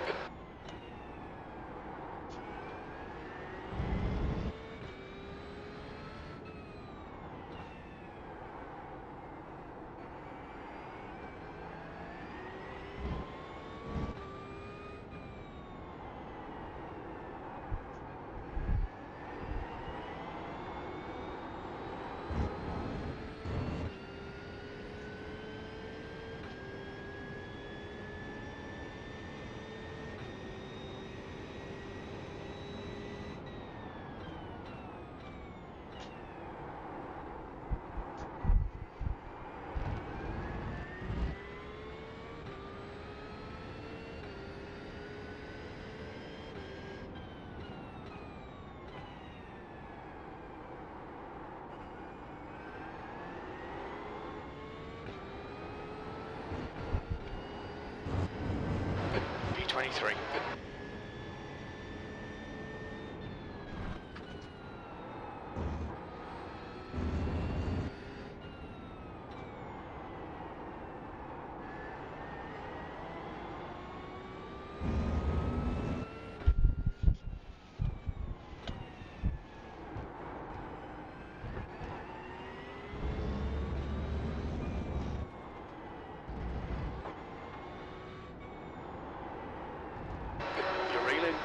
Speaker 2: V23.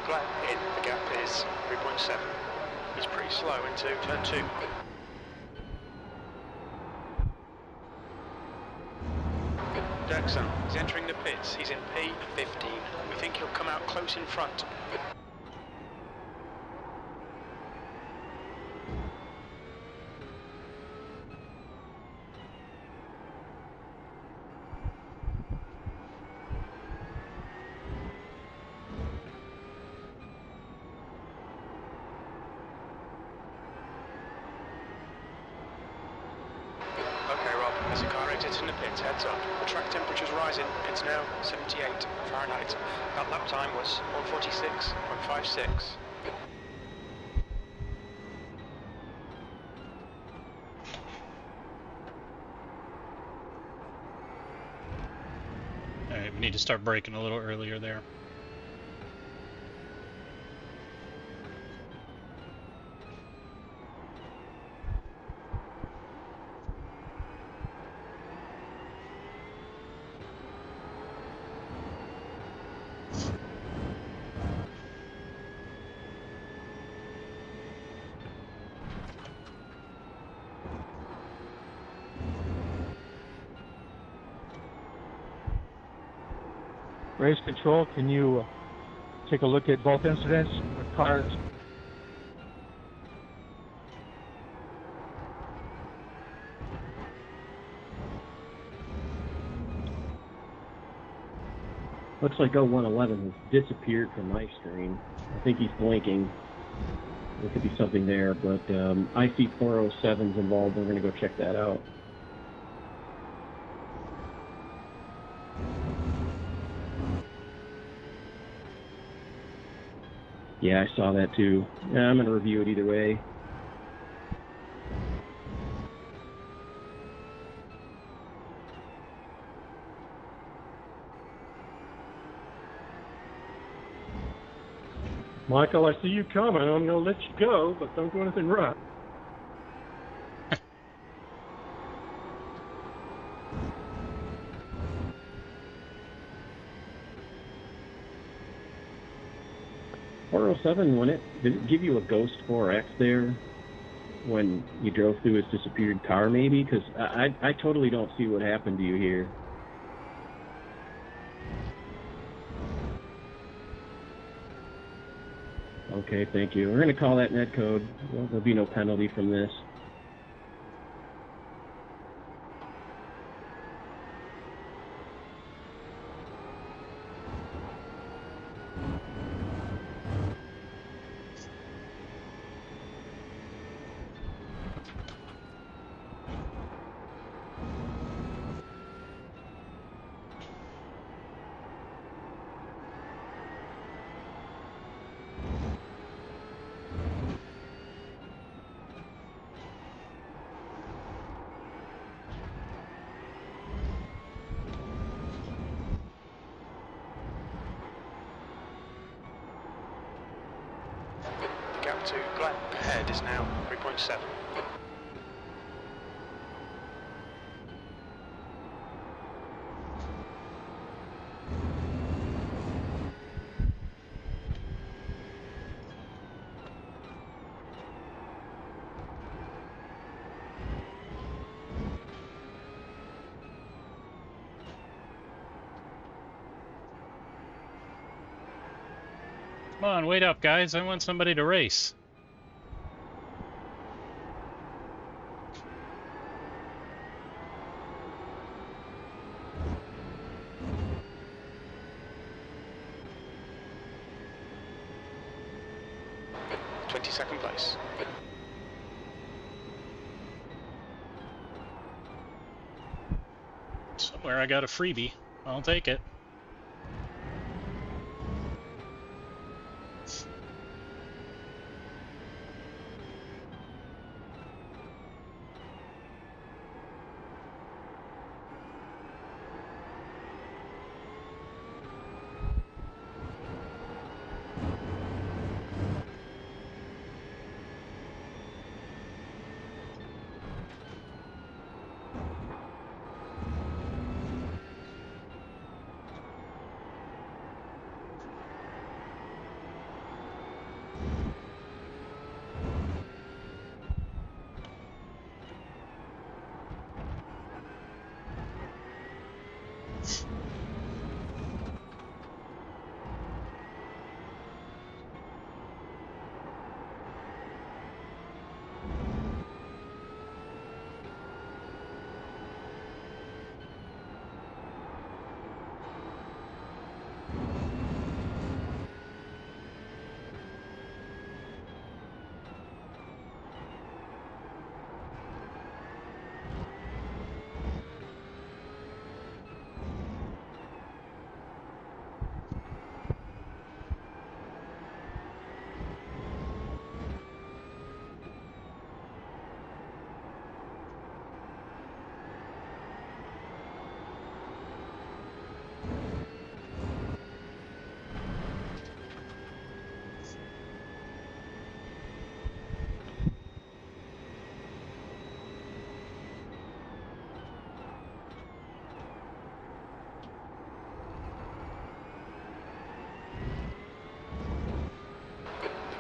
Speaker 2: Glen in, the gap is 3.7. He's pretty slow into turn 2. Dirksen, he's entering the pits, he's in P15. We think he'll come out close in front. As the car exits in the pits, heads up. The track temperature's rising. It's now 78 Fahrenheit. That lap time was 146.56.
Speaker 1: Alright, we need to start braking a little earlier there.
Speaker 3: Race control, can you take a look at both incidents with cars?
Speaker 5: Looks like 0111 has disappeared from my screen. I think he's blinking. There could be something there, but I see 407's involved. We're going to go check that out. Yeah, I saw that too. Yeah, I'm going to review it either way.
Speaker 7: Michael, I see you coming. I'm going to let you go, but don't do anything right.
Speaker 5: Did it give you a Ghost 4X there when you drove through his disappeared car, maybe? Because I totally don't see what happened to you here. Okay, thank you. We're going to call that net code. Well, there'll be no penalty from this.
Speaker 2: The gap to Glen ahead is now 3.7.
Speaker 1: Come on, wait up, guys. I want somebody to race.
Speaker 2: Second place.
Speaker 1: Somewhere I got a freebie. I'll take it.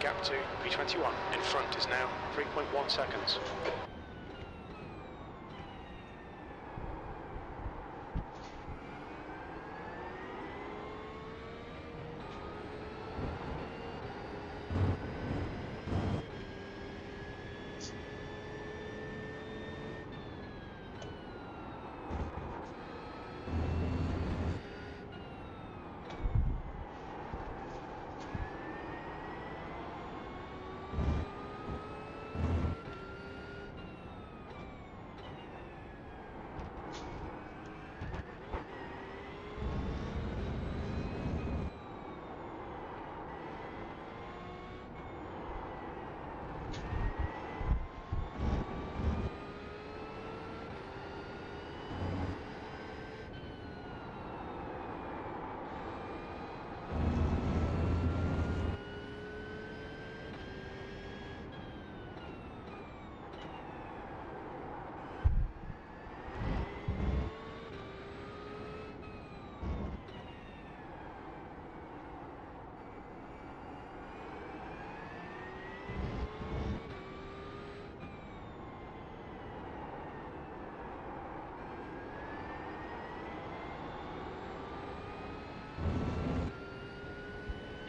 Speaker 2: gap to P21 in front is now 3.1 seconds.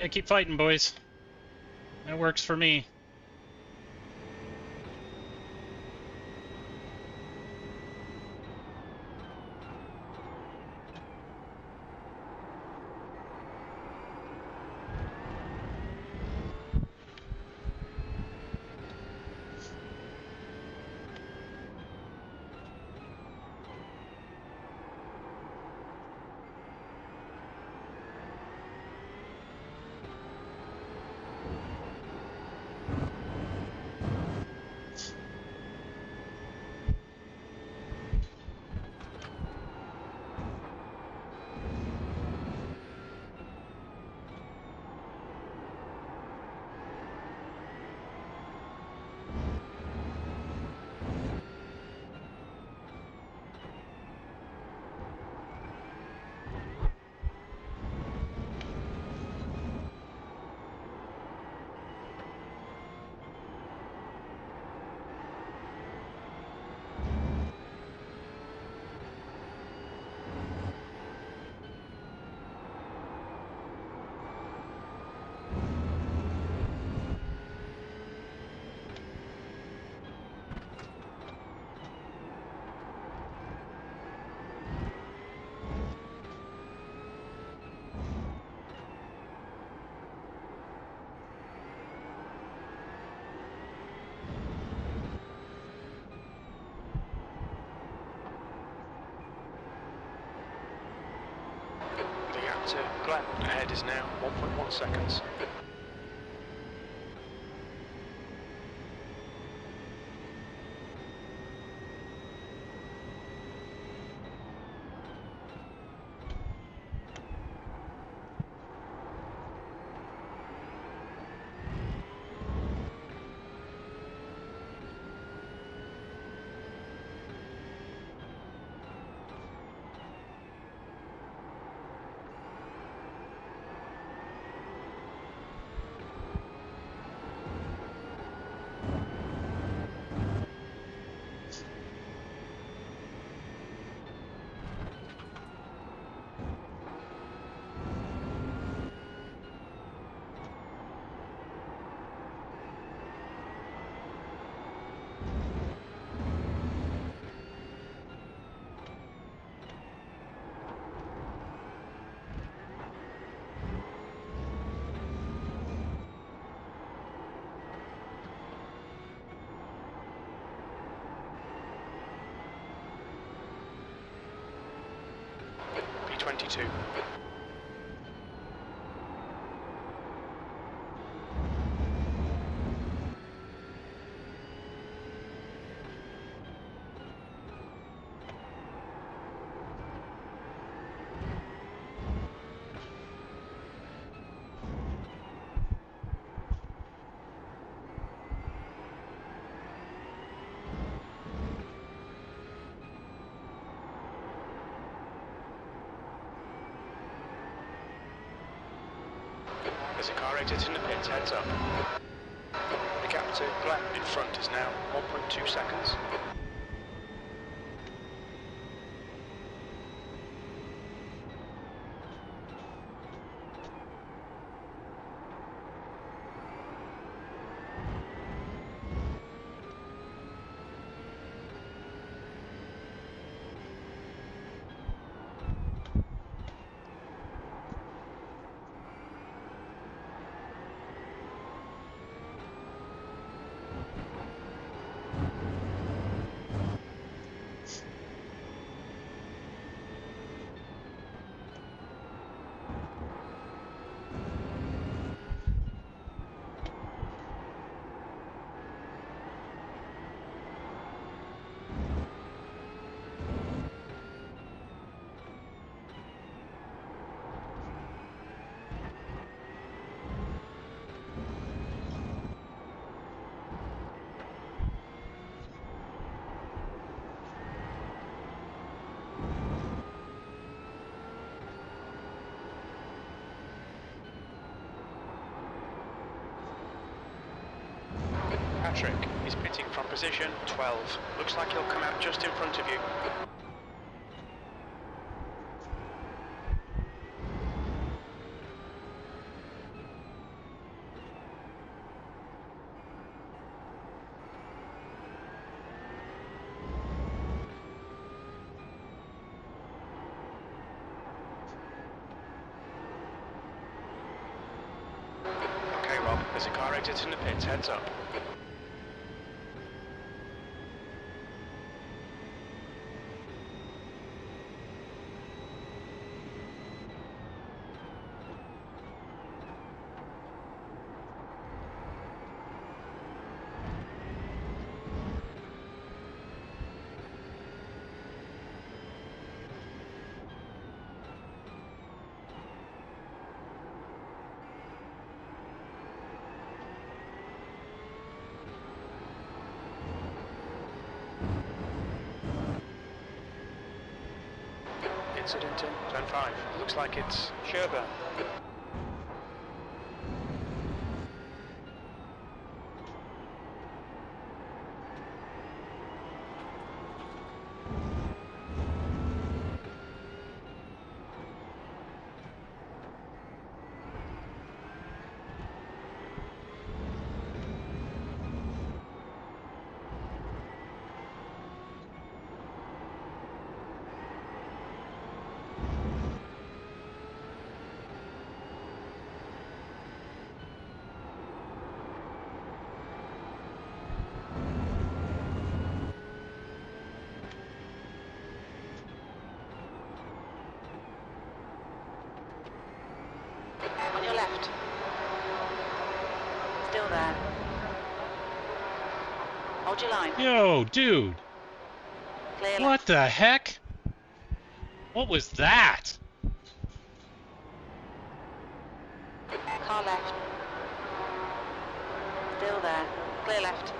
Speaker 1: Yeah, keep fighting, boys. That works for me.
Speaker 2: The gap to Glen ahead is now 1.1 seconds. P22. There's a car exiting the pits, heads up. to Glenn in front is now 1.2 seconds. Patrick is pitting from position 12. Looks like he'll come out just in front of you. Okay, Rob, there's a car exiting the pits, heads up. Incident in turn 5. Looks like it's Sherburne.
Speaker 4: On your left. Still there. Hold your line.
Speaker 1: Yo, dude.
Speaker 4: Clear
Speaker 1: What
Speaker 4: left.
Speaker 1: the heck? What was that?
Speaker 4: Car left. Still there. Clear left.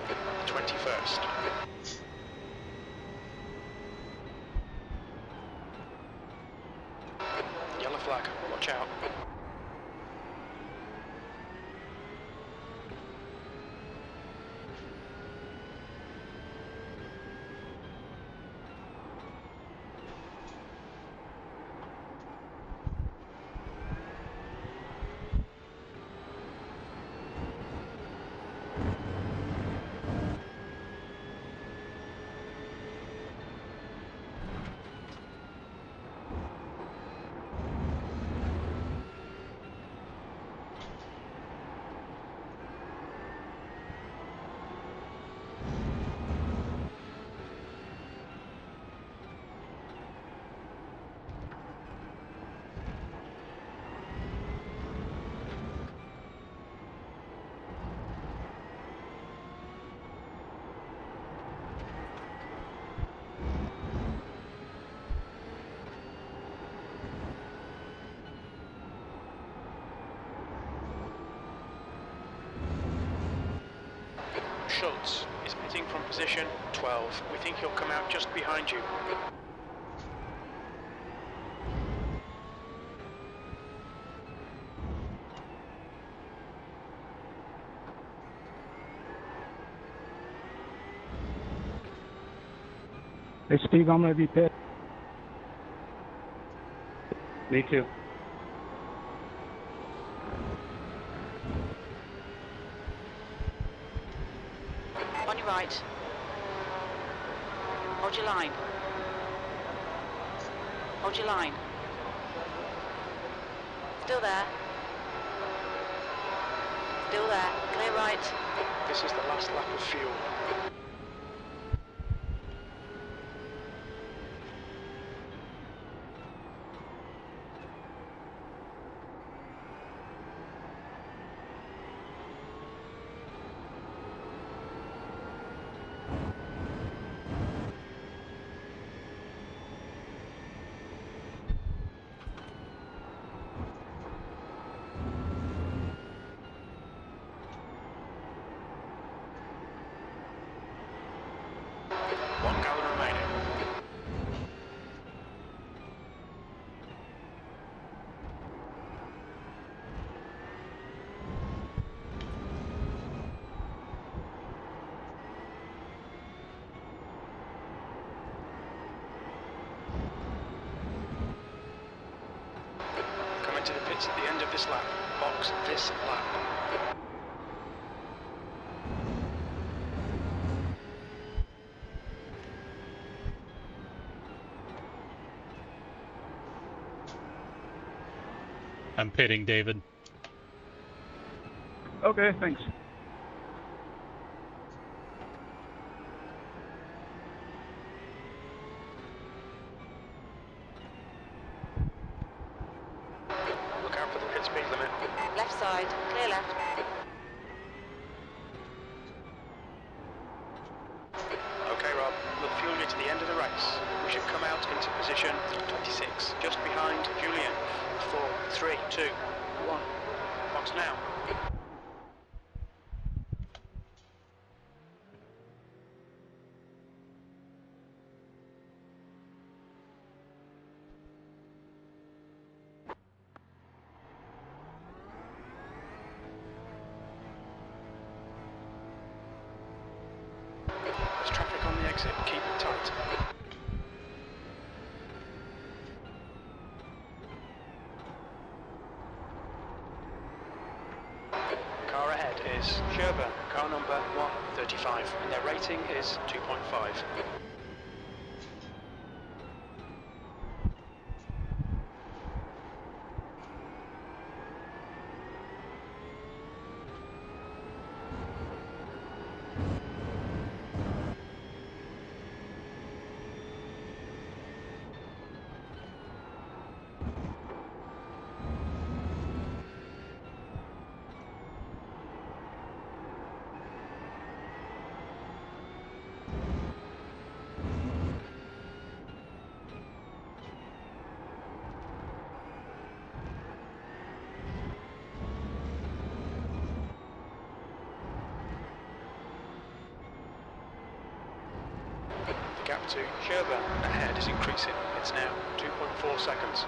Speaker 2: The 21st. Yellow flag, watch out. Schultz is pitting from position 12. We think he'll come out just behind you.
Speaker 3: Hey, Steve, I'm going to be pit.
Speaker 8: Me too.
Speaker 4: On your right. Hold your line. Hold your line. Still there. Still there. Clear right.
Speaker 2: This is the last lap of fuel. One gallon remaining. Coming to the pits at the end of this lap. Box this lap.
Speaker 1: I'm pitting, David.
Speaker 7: Okay, thanks.
Speaker 2: Look out for the pit speed limit.
Speaker 4: Left side. Clear left.
Speaker 2: Okay, Rob, we'll fuel you to the end of the race. We should come out into position 26, just behind Julian. 4, 3, 2, 1. Box now. There's traffic on the exit. Keep it tight. Car ahead is Sherburne, car number 135, and their rating is 2.5. The gap to Sherburne ahead is increasing. It's now 2.4 seconds.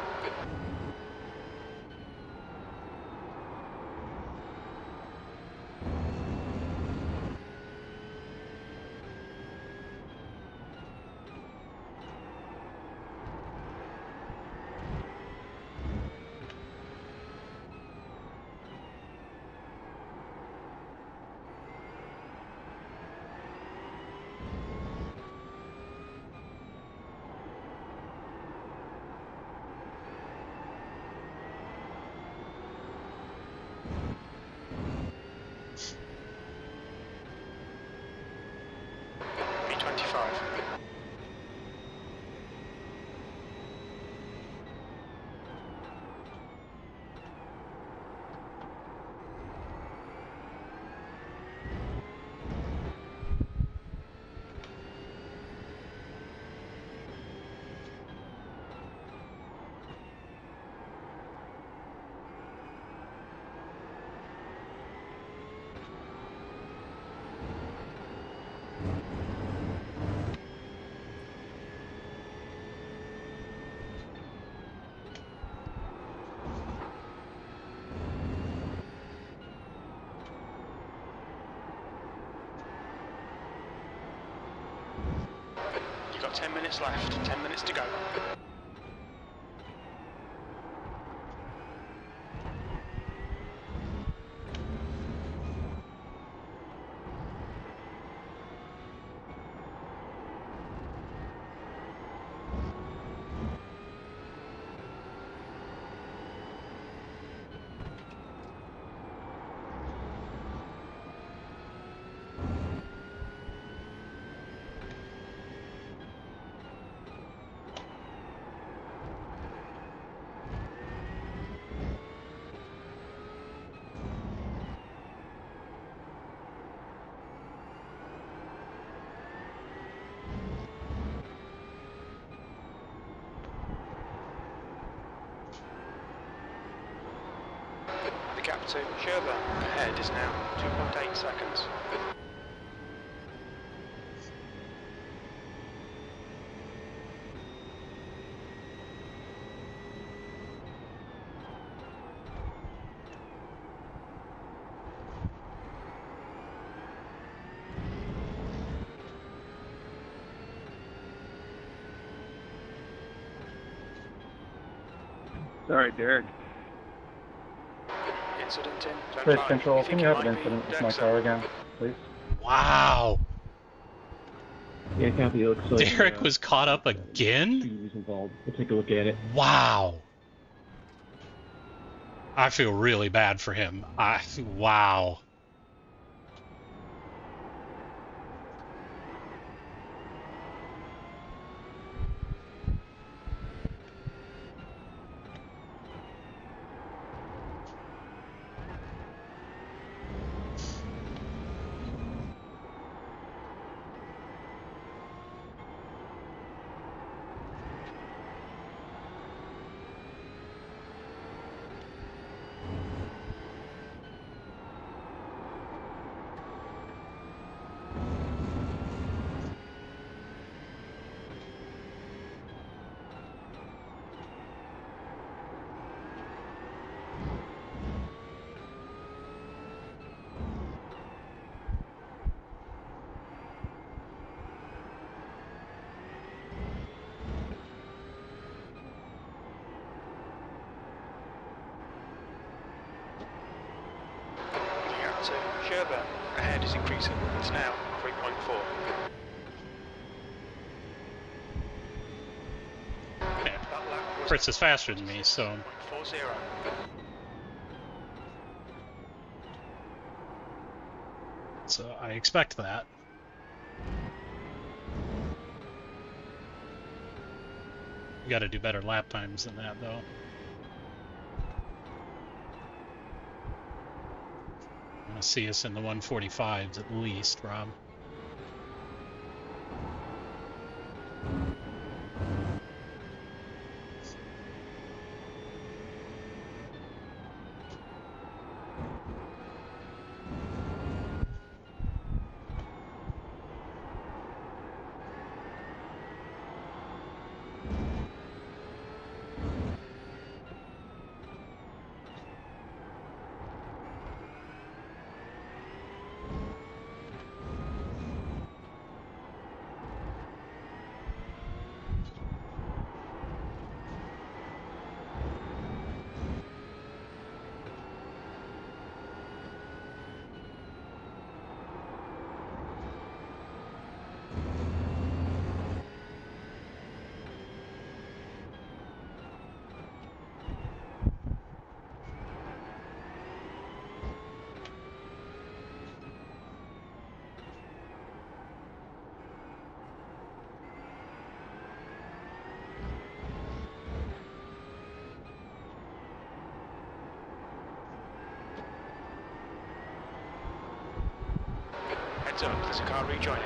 Speaker 2: P25. You've got 10 minutes left, 10 minutes to go. The gap to Sherburne ahead is now 2.8 seconds.
Speaker 7: Sorry, Derek.
Speaker 2: Incident in zone
Speaker 7: Race
Speaker 2: 5.
Speaker 7: control, can you have an
Speaker 2: might be
Speaker 7: incident with
Speaker 2: deck
Speaker 7: my
Speaker 2: zone.
Speaker 7: car again, please?
Speaker 1: Wow.
Speaker 5: Yeah, copy. It looks like
Speaker 1: Derek was caught up again?
Speaker 5: He was involved. We'll take a look at it.
Speaker 1: Wow. I feel really bad for him. Wow.
Speaker 2: The gap to Sherburne ahead is increasing. It's now 3.4.
Speaker 1: Yeah.
Speaker 2: That lap was
Speaker 1: Fritz is faster than me, so
Speaker 2: 0.40.
Speaker 1: I expect that. You got to do better lap times than that, though. I want to see us in the 145s at least, Rob.
Speaker 2: Heads up, there's a car rejoining.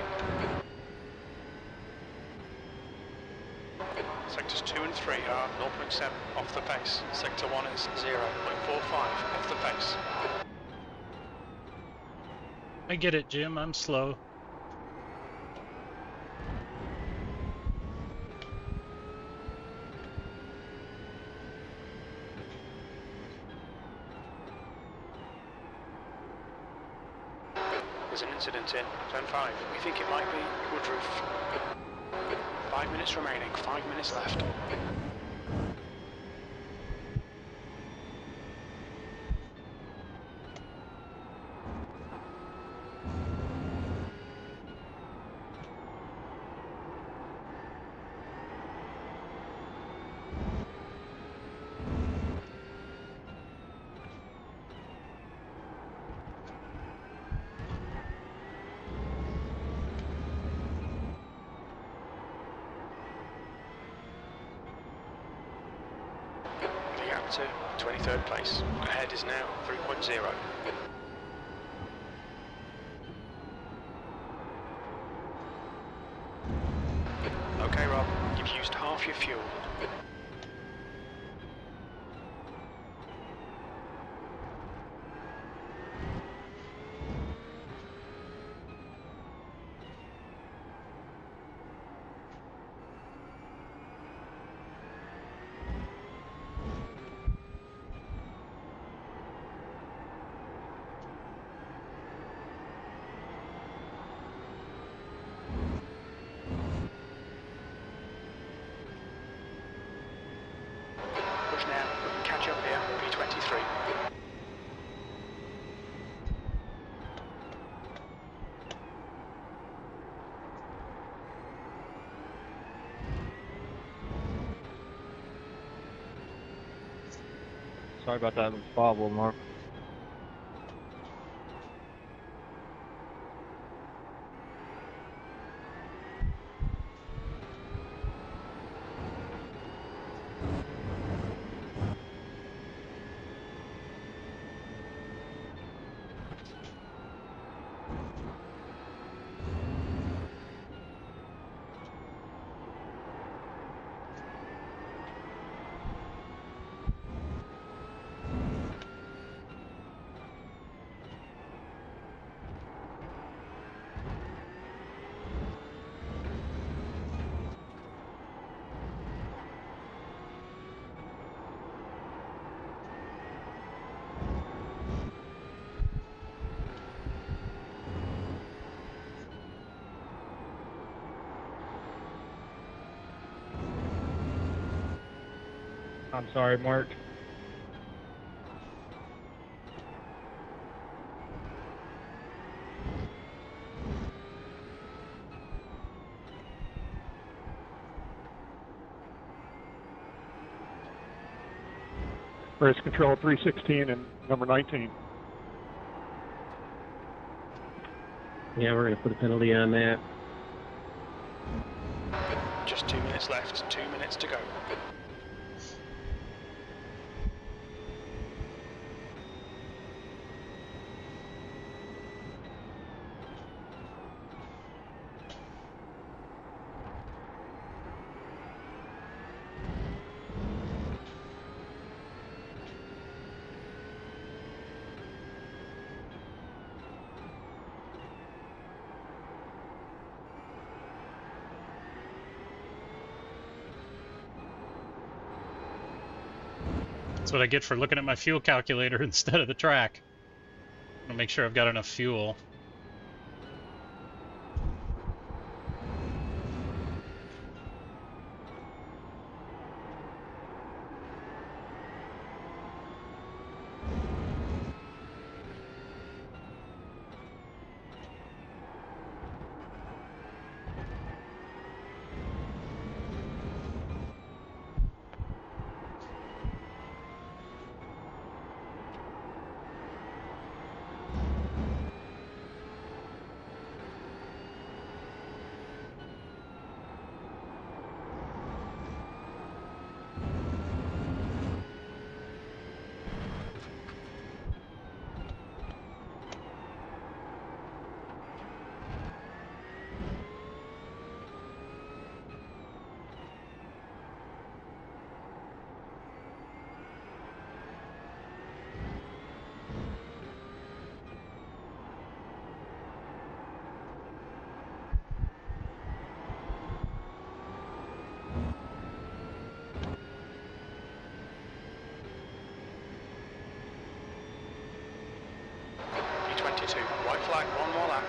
Speaker 2: Sectors 2 and 3 are 0.7 off the pace. Sector 1 is 0.45 off the pace.
Speaker 1: I get it, Jim. I'm slow.
Speaker 2: There's an incident in zone 5. We think it might be Woodroof. 5 minutes remaining, 5 minutes left. To 23rd place. Ahead is now 3.0. Okay, Rob, you've used half your fuel. Push now, we can catch up here, P23.
Speaker 3: Sorry about that bobble, Mark. I'm sorry, Mark.
Speaker 9: Race control 316 and number 19.
Speaker 5: Yeah, we're going to put a penalty on that.
Speaker 2: Just 2 minutes left, 2 minutes to go.
Speaker 1: That's what I get for looking at my fuel calculator instead of the track. I'm gonna make sure I've got enough fuel. P22, white flag, one more lap.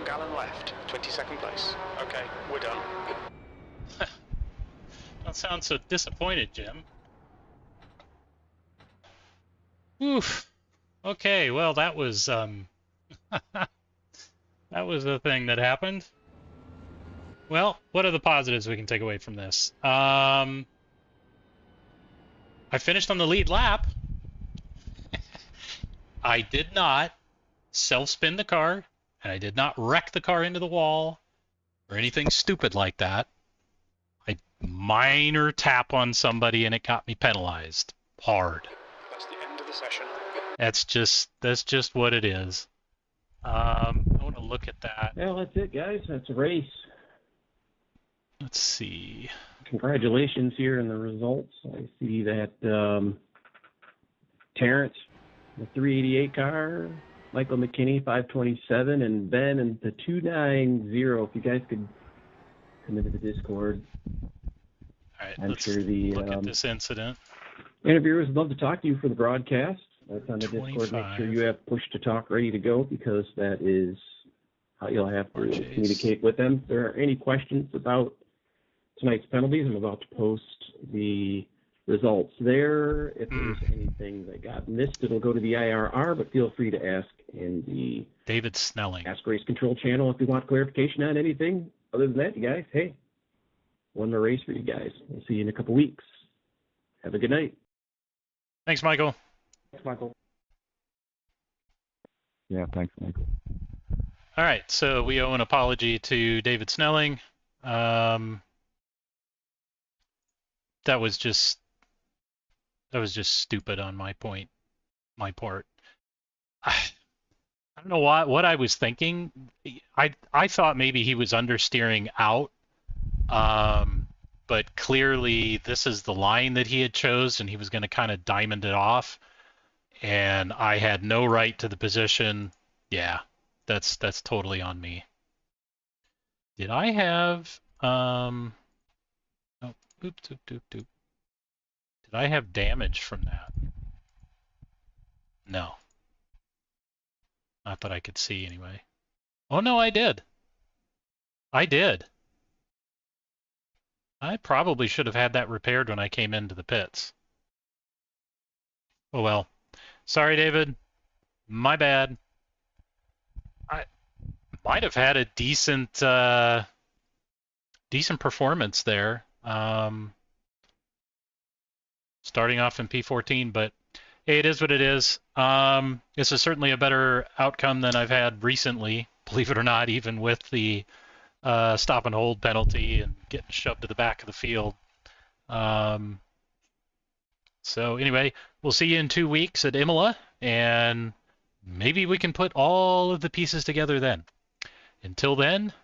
Speaker 2: gallon left, 22nd place. Okay, we're done.
Speaker 1: Don't sound so disappointed, Jim. Oof. Okay, well, that was that was the thing that happened. Well, what are the positives we can take away from this? I finished on the lead lap. I did not self-spin the car, and I did not wreck the car into the wall or anything stupid like that. I minor tap on somebody and it got me penalized hard.
Speaker 2: That's the end of the session.
Speaker 1: That's just what it is. I want to look at that.
Speaker 5: Well, that's it, guys. That's a race.
Speaker 1: Let's see.
Speaker 5: Congratulations here in the results. I see that Terrence, the 388 car, Michael McKinney, 527, and Ben in the 290. If you guys could come into the Discord.
Speaker 1: All right,
Speaker 5: I'm
Speaker 1: let's
Speaker 5: sure the
Speaker 1: look at this incident.
Speaker 5: interviewers would love to talk to you for the broadcast. That's on the
Speaker 1: 25.
Speaker 5: Discord. Make sure you have push to talk ready to go, because that is how you'll have to
Speaker 1: RJs.
Speaker 5: communicate with them. If there are any questions about tonight's penalties, I'm about to post the results there. If there's anything that got missed, it'll go to the IRR, but feel free to ask in the
Speaker 1: David Snelling.
Speaker 5: Ask Race Control channel if you want clarification on anything. Other than that, you guys, hey, won the race for you guys. We'll see you in a couple weeks. Have a good night.
Speaker 1: Thanks, Michael.
Speaker 7: Thanks, Michael.
Speaker 9: Yeah, thanks, Michael.
Speaker 1: All right, so we owe an apology to David Snelling. That was just stupid on my part. I don't know what I was thinking. I thought maybe he was understeering out, but clearly this is the line that he had chose, and he was going to kind of diamond it off, and I had no right to the position. Yeah, that's totally on me. Did I have oh, oops, Did I have damage from that? No. Not that I could see anyway. Oh no, I did. I did. I probably should have had that repaired when I came into the pits. Oh well. Sorry, David. My bad. I might have had a decent performance there. Starting off in P14, but hey, it is what it is. This is certainly a better outcome than I've had recently, believe it or not, even with the stop and hold penalty and getting shoved to the back of the field. So anyway, we'll see you in 2 weeks at Imola, and maybe we can put all of the pieces together then. Until then,